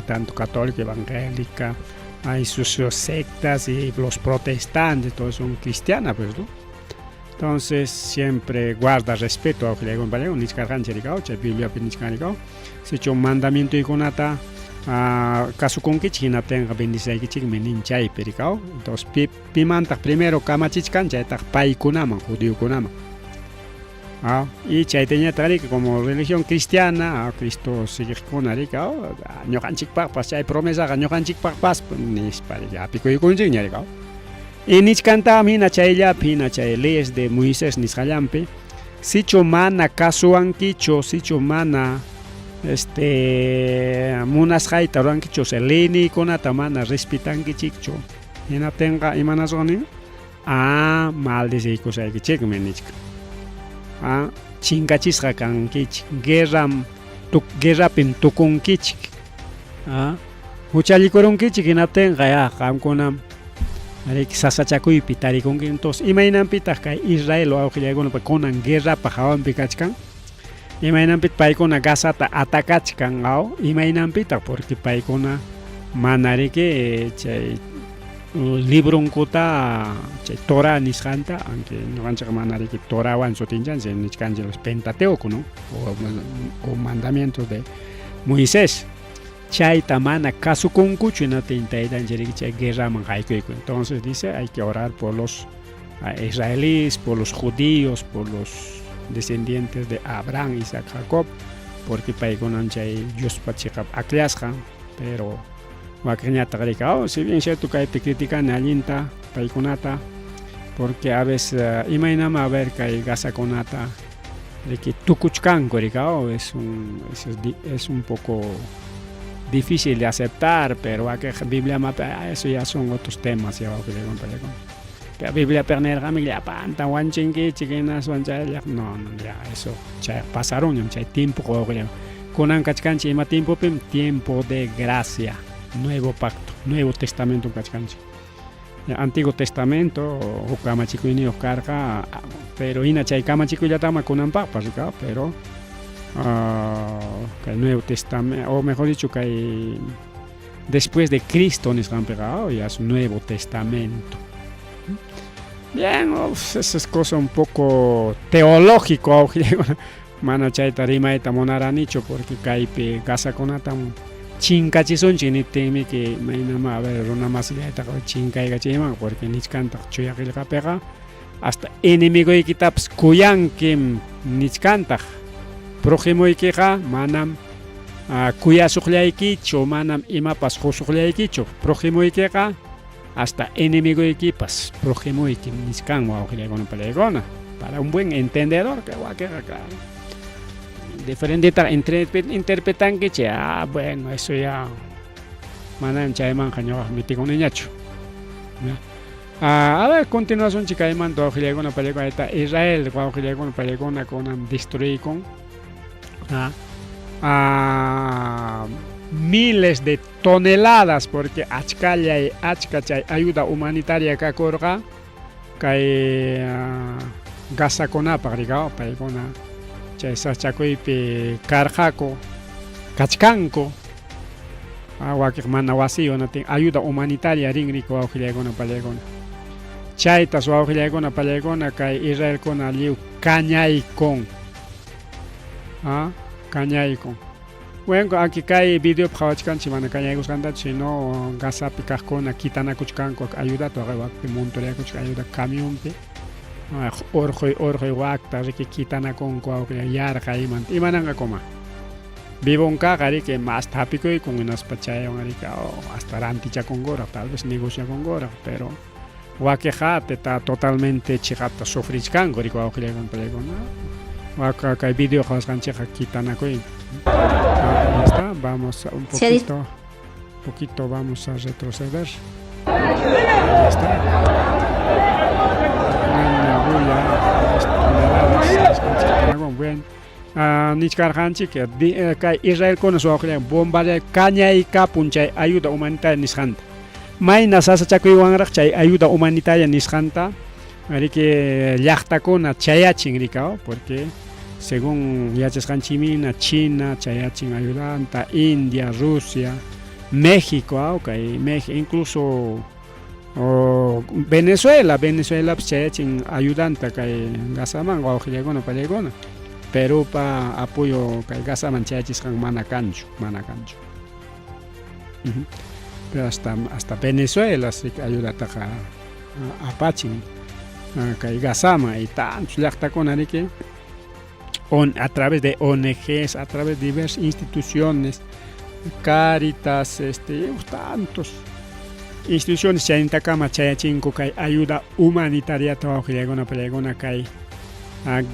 tanto católica evangélica hay sus sectas y los protestantes todos son cristianas pues ¿no? Entonces siempre guarda respeto a la Biblia se hecho un mandamiento y conata caso con que China tenga bendición que China meninchai pericao entonces pimanta primero kamachichkan ya está paikunama judío kunama y chay tenía tari que como religión cristiana Cristo sigue con aricao ñojanchik pas chay promesa ñojanchik pas nis para ya pico y con ña aricao y nis canta mina chay leyes de Moisés nis halampe sicho mana kasuankicho sicho mana munas haita rankicho seleni konata mana respetanki chikcho ina tenga imanas goni maldice cosa que chek menichka chingachisqa kankich guerra pin tukunkichik huchalikoronkichik ina tenga ya qamkunam arik sasachakuypi tarikunki entonces imaynanpitaq kay Israel awqillaykunapi kunan guerra pa hawanpi kachkan imaynampit paykuna gasata atacachkan imaynampita porque paykuna manarike chay libronkuta chay Torah nisqanta aunque ñuqanchik manarike Torahwan sutinchani nisqanchik los Pentateuco no o mandamientos de Moisés chayta mana kasukunkuchu taytanchik chay guerraman haykuyku entonces dice hay que orar por los israelíes por los judíos por los descendientes de Abraham, Isaac, Jacob, porque paikonan chay Dios pachikap akliasqa, pero wakiñata qarika, si bien cierto que te critican allinta paikonata, porque a veces imaynama a ver kay gasakonata de que tukuchkanko rikao es un poco difícil de aceptar, pero aquí Biblia eso ya son otros temas ya la Biblia pernera familia panta wanchinki chiquinas wanchay no ya eso ya pasaron ya tiempo con ancachcanchi y tiempo de gracia nuevo pacto nuevo testamento cachcanchi antiguo testamento o kamachicuini o carga pero ina chay kamachicu ya tama con ampapa pero que el nuevo testamento o mejor dicho que después de Cristo nisqanpiqa ya es Nuevo Testamento. Bien, esa es cosa un poco teológico, mana chayta rimayta munaranichu porque kaypi gasakunatam chinkachisonchik niptinmi que maynama a ver runa masillaytaqa chinkaykachiman porque nichkantaq chuyaqillqapiqa hasta enemiguykitas kuyankim nichkantaq prójimoykiqa manam kuyasuqllaykichu manam imapas husuqllaykichu prójimoykiqa hasta enemiguykipas prójimoykim nichkan wawqillaykuna palaykuna para un buen entendedor que waqiqa claro diferente interpretan que bueno eso ya manam chayman qañuqa mitikunañachu a ver continuación chikayman wawqillaykuna palaykuna Israel wawqillaykuna palaykuna kunan destruykun miles de toneladas porque achka chay ayuda humanitaria kakurqa kay gasakunapaq riqaw paykuna chay sachakuypi karqaku kachkanku wakiq mana wasiyunatin ayuda humanitaria rinriku wawqillaykuna pallaykuna chaytas wawqillaykuna pallaykuna kay Israelkuna lliw kañaykun kañaykun bueno aquí kay video qhawachkanchik mana kañaykusqantachu sino gasapi kaqkuna kitanakuchkanku ayudata waqpi montoreakuchka ayuda camionpi orqoy waqta riki kitanakunku yarqa imananqakuma vivonkaqa riki mas tapikuykun hinaspa chaywan riki hasta rantichakunkuraq tal vez negociakunkuraq pero waqiqa está totalmente chiqapta sufrichkanku riki wawqillaykuna pallaykuna waqa kay video qhawasqanchikqa kitanakuy ya está, vamos un poquito vamos a retroceder. Ya está. Bueno, nichkarqanchik kay Israelkuna suwaqllan bombardea kañayka punchay ayuda humanitaria nisqanta. Mayna sasachakuywanraq chay ayuda humanitaria nisqanta riki llaqtakuna chayachin rikaw porque según yachasqanchimina China chayachin ayudanta India, Rusia, México okay, incluso Venezuela chayachin ayudanta kay gasaman wawqillaykuna pallaykuna Perú pa apoyo kay gasaman chayachisqan mana kanchu pero hasta Venezuela sí ayudataqa apachin kay gasama y tantos llaqtakuna riki a través de ONGs, a través de diversas instituciones, Caritas, tantos instituciones chayntakama chayachinku kay ayuda humanitaria wawqillaykuna pallaykuna kay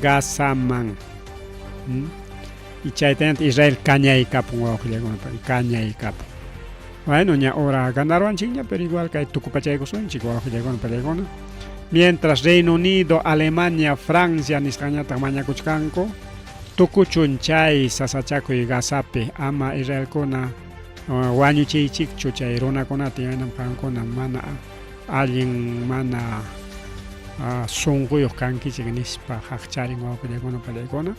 gasaman y chaytanta Israel kañaykapun wawqillaykuna kañaykapun bueno ña ahora ganarwanchikña pero igual kay tukupachaykusunchik wawqillaykuna pallaykuna mientras Reino Unido, Alemania, Francia nisqañataq mañakuchkanku tukuchun chay sasachakuy gasapi ama Israelkuna wañuchiychikchu chay runakunata yanamqankuna mana allin mana sunquyuq kankichik nispa haqcharin wawqillaykuna pallaykuna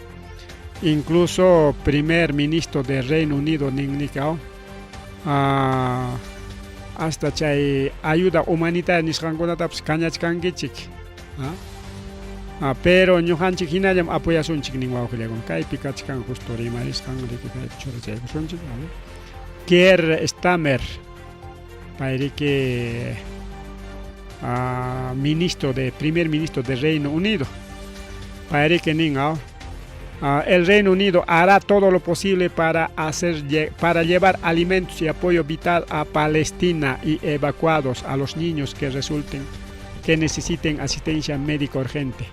incluso primer ministro de Reino Unido ninniqa hasta chay ayuda humanitaria nisqankunatapas kañachkankichik pero ñuqanchik hinallam apoyasunchik nin wawqillaykuna kaypi kachkan justo rimarisqan riki kaypi churachaykusunchik Keir Starmer pay riki primer ministro de Reino Unido pay riki nin el Reino Unido hará todo lo posible para llevar alimentos y apoyo vital a Palestina y evacuados a los niños que necesiten asistencia médica urgente.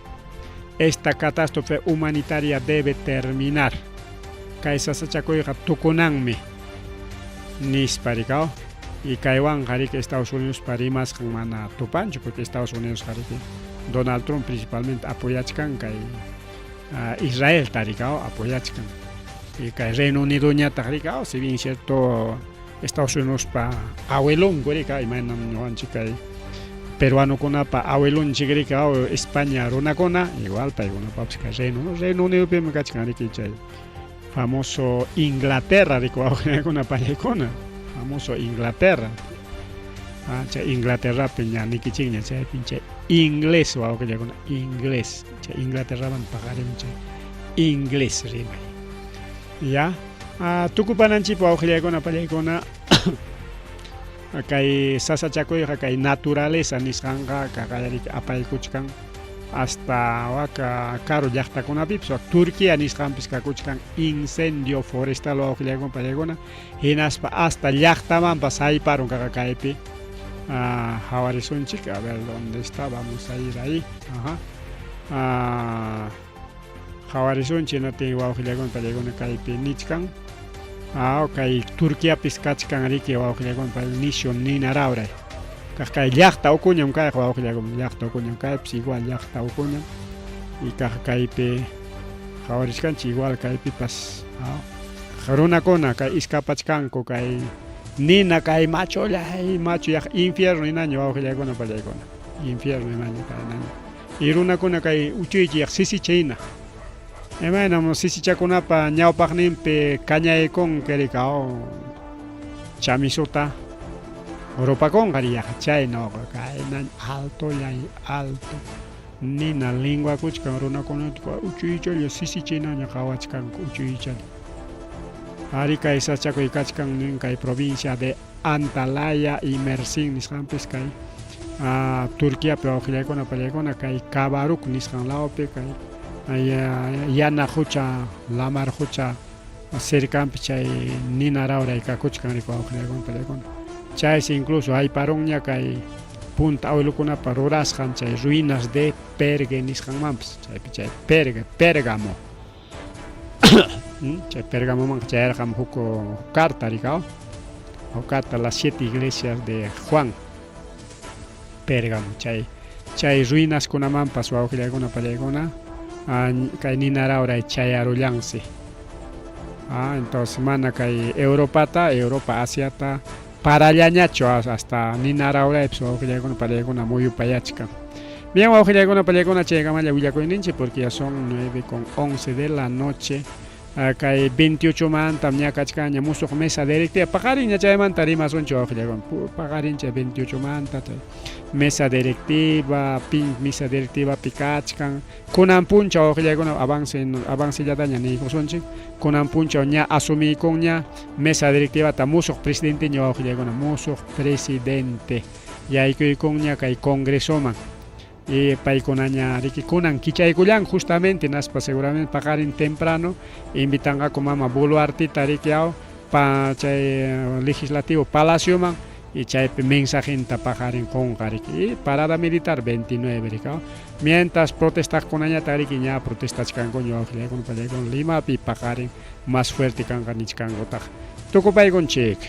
Esta catástrofe humanitaria debe terminar. Kay sasachakuyqa tukunanmi nisparikaw y kaywan qariki Estados Unidos parimasqan mana tupanchu porque Estados Unidos qariki Donald Trump principalmente apoyachkan kay Israel tarikao apoyachkan y kay Reino Unido ñataq rikao si bien cierto Estados Unidos pa abuelunku rika imaynam ñuqanchik kay peruanukunapa abuelunchik rikao España runakuna igual paykunapapas kay Reino Unidopimi kachkan riki chay famoso Inglaterra rikuwawqillaykuna pallaykuna famoso Inglaterra. Chay Inglaterra piña nikichigña chay pinche inglés o que con inglés. Chay Inglaterra van pagar chay inglés rima. Ya. Tukupananchi pa ojillaykuna pallaykuna kay sasachakuyqa kay naturaleza nisqanqa kaqallarik apaykuchkan hasta waka karu llaqtakunapipis Turquía nisqanpis kakuchkan incendio forestal ojillaykunpa pallaykuna hinaspa hasta llaqtamanpas sayparon kaqa kaypi jawarisunchik a ver dónde está, vamos a ir ahí. Jawarisunchik no tiene ojillaykunpa pallaykuna kaypi nichkan. Okay, Turquía piscachkan riki wawqillaykunpa pa nisho ninaraura. Kay llaqta ukuñam kay wawqillaykunpa llaqta ukuñam kay pues igual llaqta ukuñam. Y kaypi jawarishkanchik igual kaypi pas runakuna kay iskapachkanku kay nina kay macho yaq infierno inaño wawqillaykuna pallaykuna. Infierno inaño kay naño. Y runakuna kay uchuychi yaq sisichayna. Bueno, sisichakunapa ñawpaqninpi kañaykun kerikao chamisuta Europakon qariyaqa chaynaqa kayna alto nina lengua kuchkan runakunata uchuychalla sisichaynaña qhawachkanku uchuychalla. Ari kay sachakuy kachkan nin kay provincia de Antalya y Mersin nisqanpis kay Turquiapi wawqillaykuna pallaykuna kay Kabaruk nisqan lawpi kay yana hucha lamar hucha cercanpi chay ninaraura kakuchkan rico wawqillaykuna pallaykuna chaysi incluso hay paronña kay punta awillukunapa rurasqan chay ruinas de Pergue nisqanmanpas chaypi chay Pérgamo chay Pérgamomanqa chayrqam huk carta rikao carta las 7 iglesias de Juan Pérgamo chay ruinaskunamanpas wawqillaykuna pallaykuna kay ninaraura chayarullansi. Entonces mana kay Europa Asiata parallañacho hasta ninaraura wawqillaykuna pallaykuna muyupayachkan. Bien, wawqillaykuna pallaykuna chaykamalla willakuyninchik porque ya son 9:11 de la noche. Kay 28 manta ña kachkaña musuq mesa directiva paqarinña chaymanta rimasunchu wawqillaykuna paqarincha 28 manta mesa directiva mesa directiva pikachkan kunan puncha wawqillaykuna avancellataña niykusunchik kunan puncha ña asumiykunña mesa directiva ta musuq presidente ña wawqillaykuna musuq presidente yaykuykunña kay congresoman y paykunaña riki kunan kichaykullan justamente naspa seguramente paqarin temprano invitanqa kumama boluartita rikiaw pa chay legislativo palacio man y chaypi mensajinta paqarin qunqa riki y parada militar 29 rikaw mientras protestaqkunañata riki ña protestachkanku wawqillaykuna pallaykuna Limapi paqarin más fuerte kanqa nichkankutaq tukupaykunchik.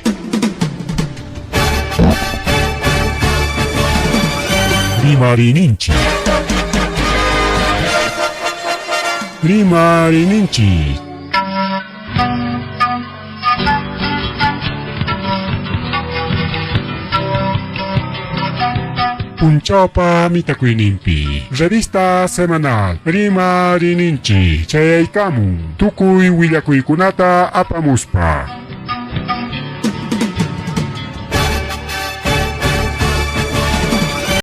Rimarininchi. Punchawpa mitakuynimpi revista semanal Rimarininchi chayaykamun tukuy willakuykunata apamuspa.